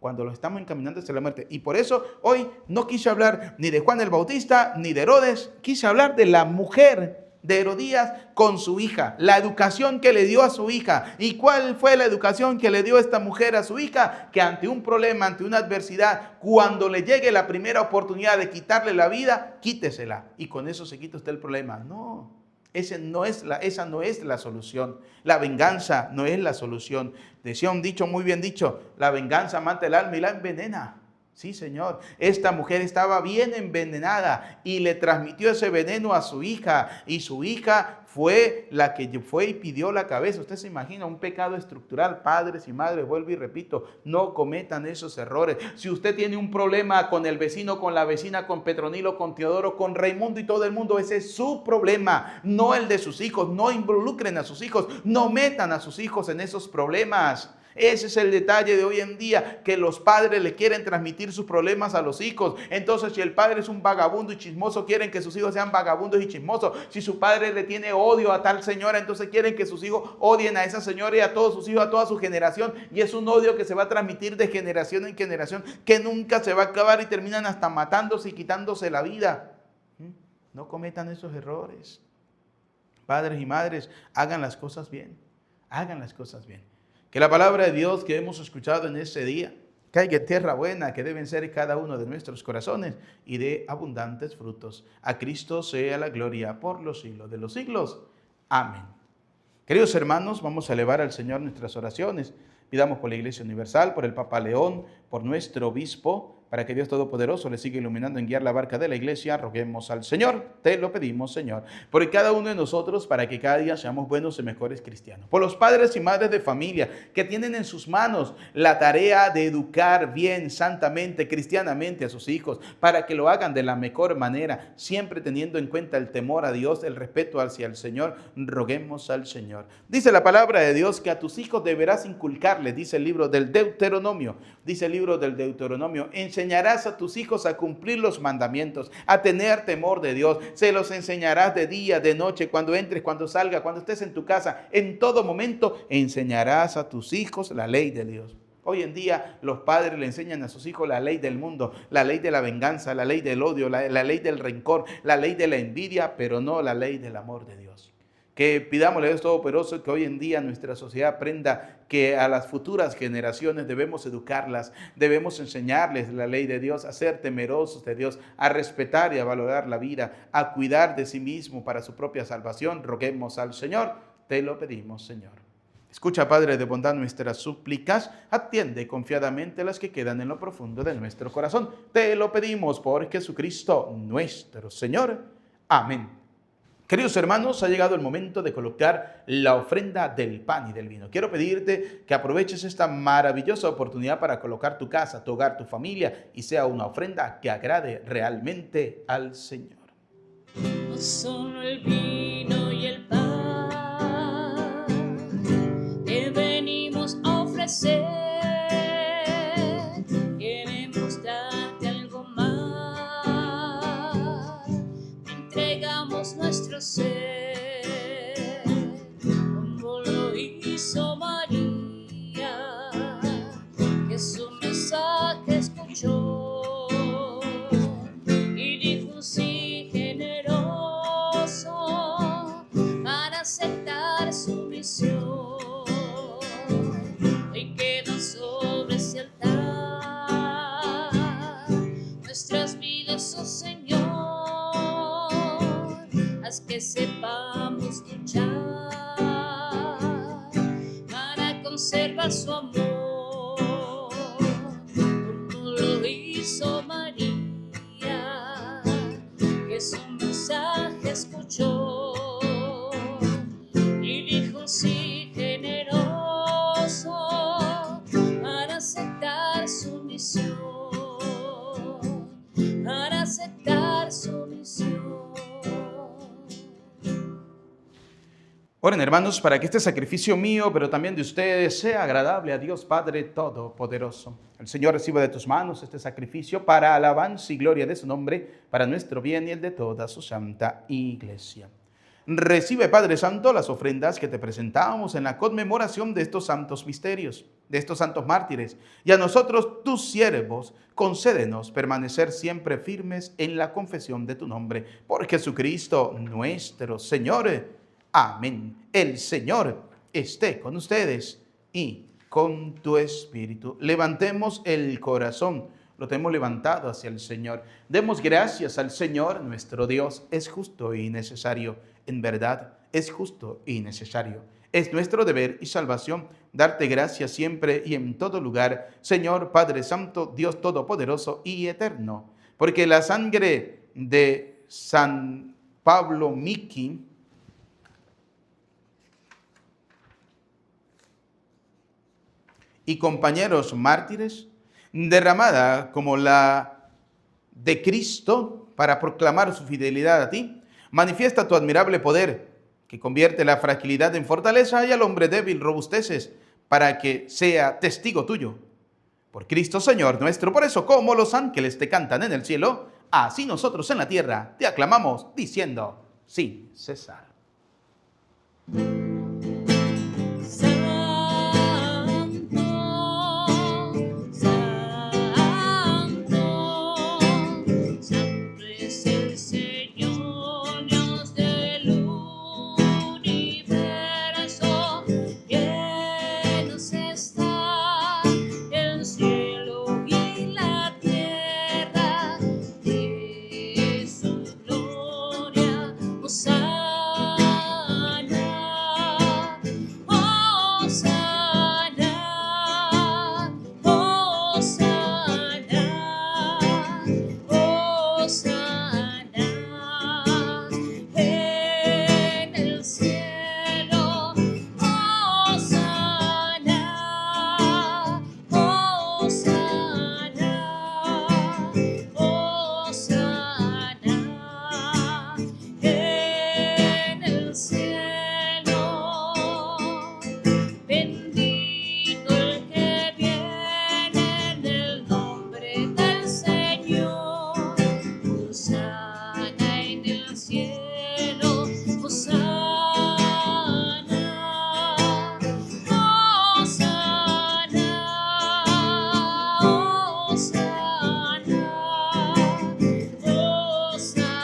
Cuando lo estamos encaminando hacia la muerte. Y por eso hoy no quise hablar ni de Juan el Bautista, ni de Herodes. Quise hablar de la mujer de Herodías con su hija, la educación que le dio a su hija. ¿Y cuál fue la educación que le dio esta mujer a su hija? Que ante un problema, ante una adversidad, cuando le llegue la primera oportunidad de quitarle la vida, quítesela. Y con eso se quita usted el problema. No, esa no es la solución. La venganza no es la solución. Decía un dicho muy bien dicho: la venganza mata el alma y la envenena. Sí, Señor. Esta mujer estaba bien envenenada y le transmitió ese veneno a su hija. Y su hija fue la que fue y pidió la cabeza. Usted se imagina un pecado estructural. Padres y madres, vuelvo y repito, no cometan esos errores. Si usted tiene un problema con el vecino, con la vecina, con Petronilo, con Teodoro, con Raimundo y todo el mundo, ese es su problema, no el de sus hijos. No involucren a sus hijos, no metan a sus hijos en esos problemas. Ese es el detalle de hoy en día, que los padres le quieren transmitir sus problemas a los hijos. Entonces, si el padre es un vagabundo y chismoso, quieren que sus hijos sean vagabundos y chismosos. Si su padre le tiene odio a tal señora, entonces quieren que sus hijos odien a esa señora y a todos sus hijos, a toda su generación. Y es un odio que se va a transmitir de generación en generación, que nunca se va a acabar y terminan hasta matándose y quitándose la vida. No cometan esos errores. Padres y madres, hagan las cosas bien. Hagan las cosas bien. Que la palabra de Dios que hemos escuchado en este día caiga en tierra buena, que deben ser cada uno de nuestros corazones, y dé abundantes frutos. A Cristo sea la gloria por los siglos de los siglos. Amén. Queridos hermanos, vamos a elevar al Señor nuestras oraciones. Pidamos por la Iglesia Universal, por el Papa León, por nuestro obispo, para que Dios Todopoderoso le siga iluminando en guiar la barca de la Iglesia. Roguemos al Señor, te lo pedimos, Señor, por cada uno de nosotros, para que cada día seamos buenos y mejores cristianos. Por los padres y madres de familia que tienen en sus manos la tarea de educar bien, santamente, cristianamente a sus hijos, para que lo hagan de la mejor manera, siempre teniendo en cuenta el temor a Dios, el respeto hacia el Señor. Roguemos al Señor. Dice la palabra de Dios que a tus hijos deberás inculcarles, dice el libro del Deuteronomio, enséñales enseñarás a tus hijos a cumplir los mandamientos, a tener temor de Dios. Se los enseñarás de día, de noche, cuando entres, cuando salgas, cuando estés en tu casa. En todo momento enseñarás a tus hijos la ley de Dios. Hoy en día los padres le enseñan a sus hijos la ley del mundo, la ley de la venganza, la ley del odio, la ley del rencor, la ley de la envidia, pero no la ley del amor de Dios. Que pidámosle a Dios Todopoderoso que hoy en día nuestra sociedad aprenda que a las futuras generaciones debemos educarlas, debemos enseñarles la ley de Dios, a ser temerosos de Dios, a respetar y a valorar la vida, a cuidar de sí mismo para su propia salvación. Roguemos al Señor, te lo pedimos, Señor. Escucha, Padre de bondad, nuestras súplicas, atiende confiadamente las que quedan en lo profundo de nuestro corazón. Te lo pedimos por Jesucristo nuestro Señor. Amén. Queridos hermanos, ha llegado el momento de colocar la ofrenda del pan y del vino. Quiero pedirte que aproveches esta maravillosa oportunidad para colocar tu casa, tu hogar, tu familia y sea una ofrenda que agrade realmente al Señor. No solo el vino y el pan te venimos a ofrecer, queremos darte algo más, te entregamos nuestro ser, como lo hizo María, que su mensaje escuchó y dijo sí generoso para aceptar su misión. Y quedan sobre ese altar nuestras vidas, oh Señor, haz que sepamos luchar para conservar su amor, como lo hizo María, que su mensaje escuchó y dijo sí generoso para aceptar su misión, para aceptar su misión. Oren, hermanos, para que este sacrificio mío, pero también de ustedes, sea agradable a Dios Padre Todopoderoso. El Señor reciba de tus manos este sacrificio para alabanza y gloria de su nombre, para nuestro bien y el de toda su santa iglesia. Recibe, Padre Santo, las ofrendas que te presentamos en la conmemoración de estos santos misterios, de estos santos mártires, y a nosotros, tus siervos, concédenos permanecer siempre firmes en la confesión de tu nombre, por Jesucristo nuestro Señor. Amén. El Señor esté con ustedes y con tu espíritu. Levantemos el corazón, lo tenemos levantado hacia el Señor. Demos gracias al Señor, nuestro Dios. Es justo y necesario. En verdad, es justo y necesario. Es nuestro deber y salvación darte gracias siempre y en todo lugar, Señor Padre Santo, Dios Todopoderoso y Eterno. Porque la sangre de San Pablo Miki y compañeros mártires, derramada como la de Cristo para proclamar su fidelidad a ti, manifiesta tu admirable poder, que convierte la fragilidad en fortaleza y al hombre débil robusteces, para que sea testigo tuyo. Por Cristo Señor nuestro, por eso como los ángeles te cantan en el cielo, así nosotros en la tierra te aclamamos diciendo sin cesar. Sana. en el cielo, Hosana, Hosana, Hosana, Hosana,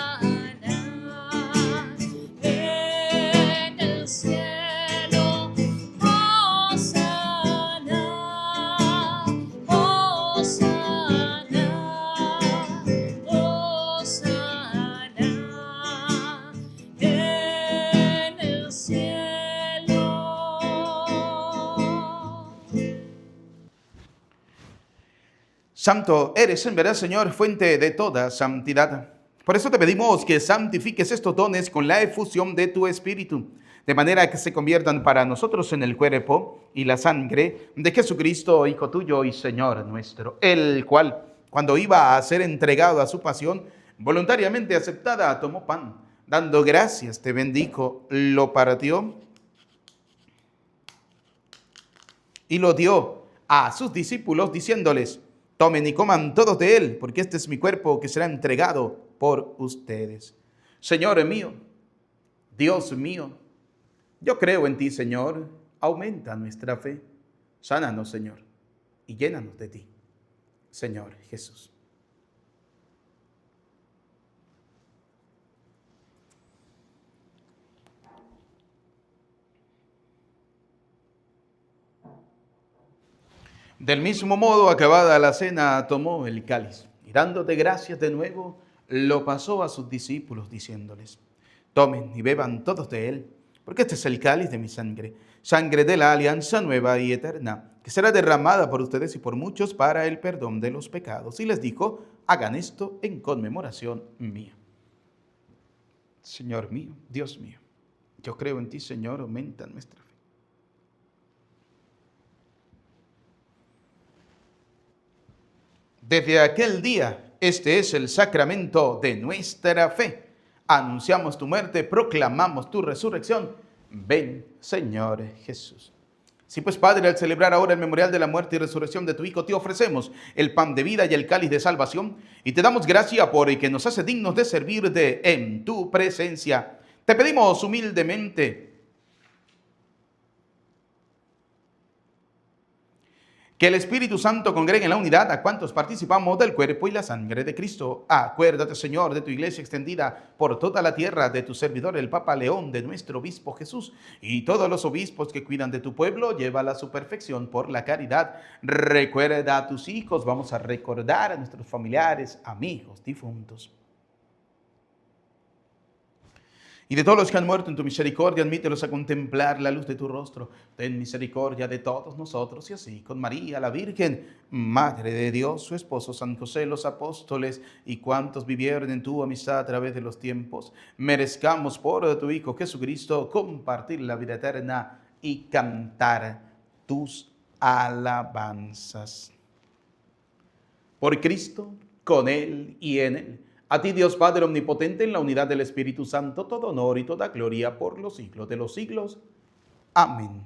en el cielo, Hosana, Hosana, Hosana, en el cielo. Santo eres en verdad, Señor, fuente de toda santidad. Por eso te pedimos que santifiques estos dones con la efusión de tu Espíritu, de manera que se conviertan para nosotros en el cuerpo y la sangre de Jesucristo, Hijo tuyo y Señor nuestro, el cual, cuando iba a ser entregado a su pasión, voluntariamente aceptada, tomó pan, dando gracias, te bendijo, lo partió y lo dio a sus discípulos, diciéndoles: tomen y coman todos de él, porque este es mi cuerpo que será entregado por ustedes. Señor mío, Dios mío, yo creo en ti, Señor. Aumenta nuestra fe. Sánanos, Señor, y llénanos de ti, Señor Jesús. Del mismo modo, acabada la cena, tomó el cáliz y dándote gracias de nuevo, lo pasó a sus discípulos, diciéndoles: tomen y beban todos de él, porque este es el cáliz de mi sangre, sangre de la alianza nueva y eterna, que será derramada por ustedes y por muchos para el perdón de los pecados. Y les dijo: hagan esto en conmemoración mía. Señor mío, Dios mío, yo creo en ti, Señor, aumenta nuestra fe. Desde aquel día, este es el sacramento de nuestra fe. Anunciamos tu muerte, proclamamos tu resurrección. Ven, Señor Jesús. Sí, pues, Padre, al celebrar ahora el memorial de la muerte y resurrección de tu Hijo, te ofrecemos el pan de vida y el cáliz de salvación, y te damos gracia por el que nos hace dignos de servirte en tu presencia. Te pedimos humildemente que el Espíritu Santo congregue en la unidad a cuantos participamos del cuerpo y la sangre de Cristo. Acuérdate, Señor, de tu iglesia extendida por toda la tierra, de tu servidor el Papa León, de nuestro obispo Jesús, y todos los obispos que cuidan de tu pueblo, llévala a su perfección por la caridad. Recuerda a tus hijos, vamos a recordar a nuestros familiares, amigos, difuntos. Y de todos los que han muerto en tu misericordia, admítelos a contemplar la luz de tu rostro. Ten misericordia de todos nosotros, y así con María, la Virgen, Madre de Dios, su esposo San José, los apóstoles y cuantos vivieron en tu amistad a través de los tiempos, merezcamos por tu Hijo Jesucristo compartir la vida eterna y cantar tus alabanzas. Por Cristo, con Él y en Él. A ti, Dios Padre Omnipotente, en la unidad del Espíritu Santo, todo honor y toda gloria por los siglos de los siglos. Amén.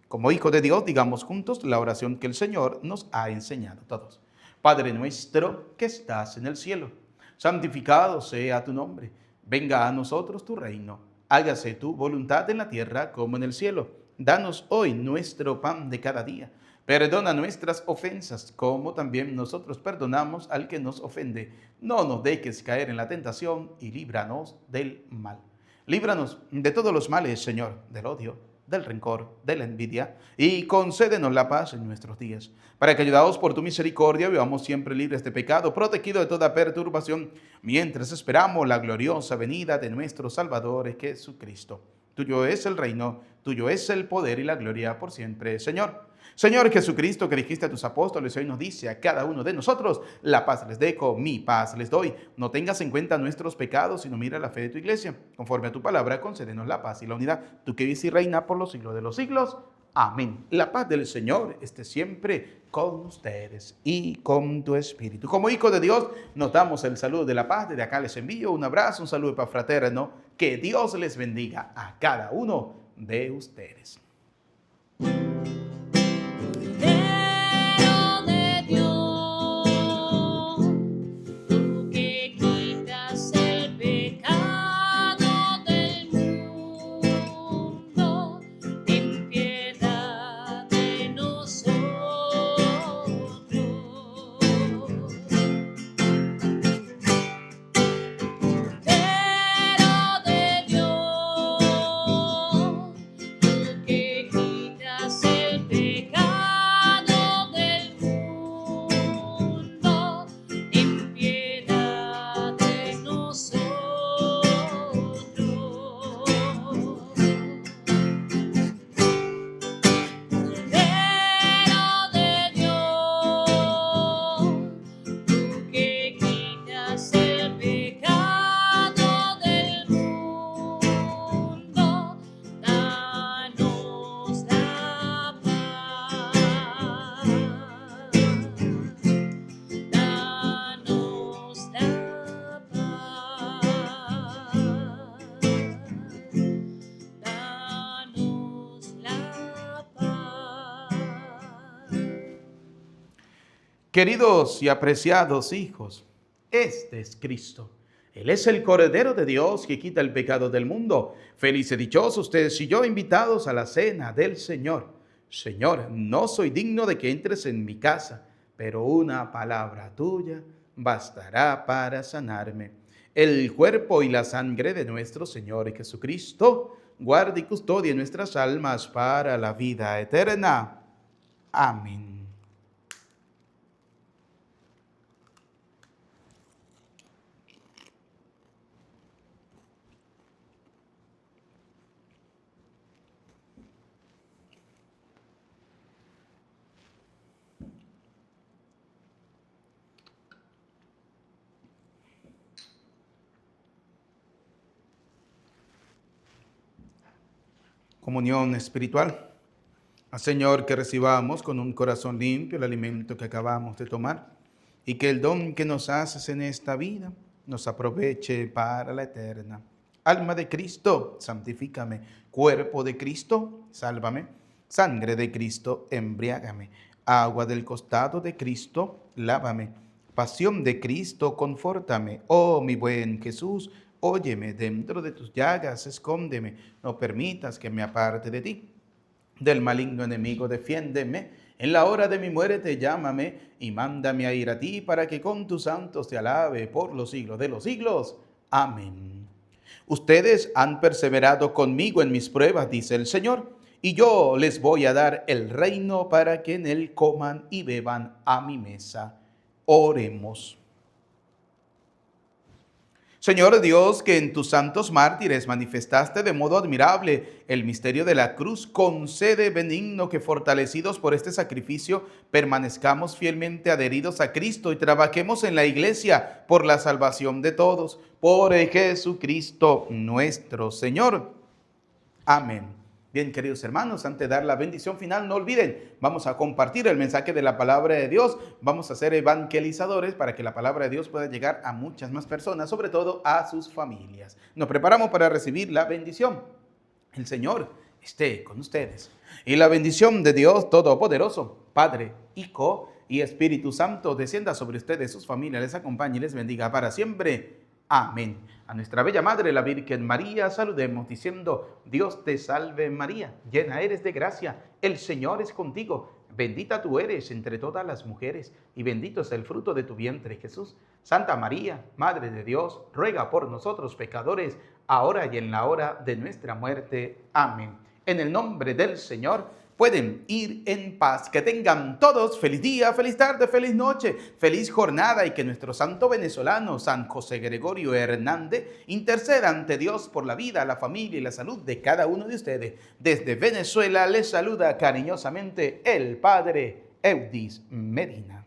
Como hijos de Dios, digamos juntos la oración que el Señor nos ha enseñado todos. Padre nuestro que estás en el cielo, santificado sea tu nombre. Venga a nosotros tu reino. Hágase tu voluntad en la tierra como en el cielo. Danos hoy nuestro pan de cada día. Perdona nuestras ofensas, como también nosotros perdonamos al que nos ofende. No nos dejes caer en la tentación y líbranos del mal. Líbranos de todos los males, Señor, del odio, del rencor, de la envidia, y concédenos la paz en nuestros días, para que, ayudados por tu misericordia, vivamos siempre libres de pecado, protegidos de toda perturbación, mientras esperamos la gloriosa venida de nuestro Salvador Jesucristo. Tuyo es el reino, tuyo es el poder y la gloria por siempre, Señor. Señor Jesucristo, que dijiste a tus apóstoles, hoy nos dice a cada uno de nosotros: la paz les dejo, mi paz les doy. No tengas en cuenta nuestros pecados, sino mira la fe de tu iglesia. Conforme a tu palabra, concédenos la paz y la unidad. Tú que vives y reina por los siglos de los siglos. Amén. La paz del Señor esté siempre con ustedes y con tu espíritu. Como hijos de Dios, nos damos el saludo de la paz. Desde acá les envío un abrazo, un saludo fraterno. Que Dios les bendiga a cada uno de ustedes. Tú que quitas el pecado. Queridos y apreciados hijos, este es Cristo. Él es el Cordero de Dios que quita el pecado del mundo. Felices y dichosos ustedes y yo, invitados a la cena del Señor. Señor, no soy digno de que entres en mi casa, pero una palabra tuya bastará para sanarme. El cuerpo y la sangre de nuestro Señor Jesucristo guarde y custodie nuestras almas para la vida eterna. Amén. Comunión espiritual. Al Señor, que recibamos con un corazón limpio el alimento que acabamos de tomar y que el don que nos haces en esta vida nos aproveche para la eterna. Alma de Cristo, santifícame. Cuerpo de Cristo, sálvame. Sangre de Cristo, embriágame. Agua del costado de Cristo, lávame. Pasión de Cristo, confórtame. Oh, mi buen Jesús, óyeme, dentro de tus llagas, escóndeme, no permitas que me aparte de ti. Del maligno enemigo, defiéndeme, en la hora de mi muerte, llámame, y mándame a ir a ti, para que con tus santos te alabe por los siglos de los siglos. Amén. Ustedes han perseverado conmigo en mis pruebas, dice el Señor, y yo les voy a dar el reino para que en él coman y beban a mi mesa. Oremos. Señor Dios, que en tus santos mártires manifestaste de modo admirable el misterio de la cruz, concede benigno que fortalecidos por este sacrificio permanezcamos fielmente adheridos a Cristo y trabajemos en la Iglesia por la salvación de todos. Por Jesucristo nuestro Señor. Amén. Bien, queridos hermanos, antes de dar la bendición final, no olviden, vamos a compartir el mensaje de la palabra de Dios, vamos a ser evangelizadores para que la palabra de Dios pueda llegar a muchas más personas, sobre todo a sus familias. Nos preparamos para recibir la bendición. El Señor esté con ustedes. Y la bendición de Dios Todopoderoso, Padre, Hijo y Espíritu Santo, descienda sobre ustedes, sus familias, les acompañe y les bendiga para siempre. Amén. A nuestra bella Madre, la Virgen María, saludemos diciendo: Dios te salve María, llena eres de gracia, el Señor es contigo. Bendita tú eres entre todas las mujeres, y bendito es el fruto de tu vientre, Jesús. Santa María, Madre de Dios, ruega por nosotros pecadores, ahora y en la hora de nuestra muerte. Amén. En el nombre del Señor, pueden ir en paz. Que tengan todos feliz día, feliz tarde, feliz noche, feliz jornada, y que nuestro santo venezolano, San José Gregorio Hernández, interceda ante Dios por la vida, la familia y la salud de cada uno de ustedes. Desde Venezuela les saluda cariñosamente el Padre Eudis Medina.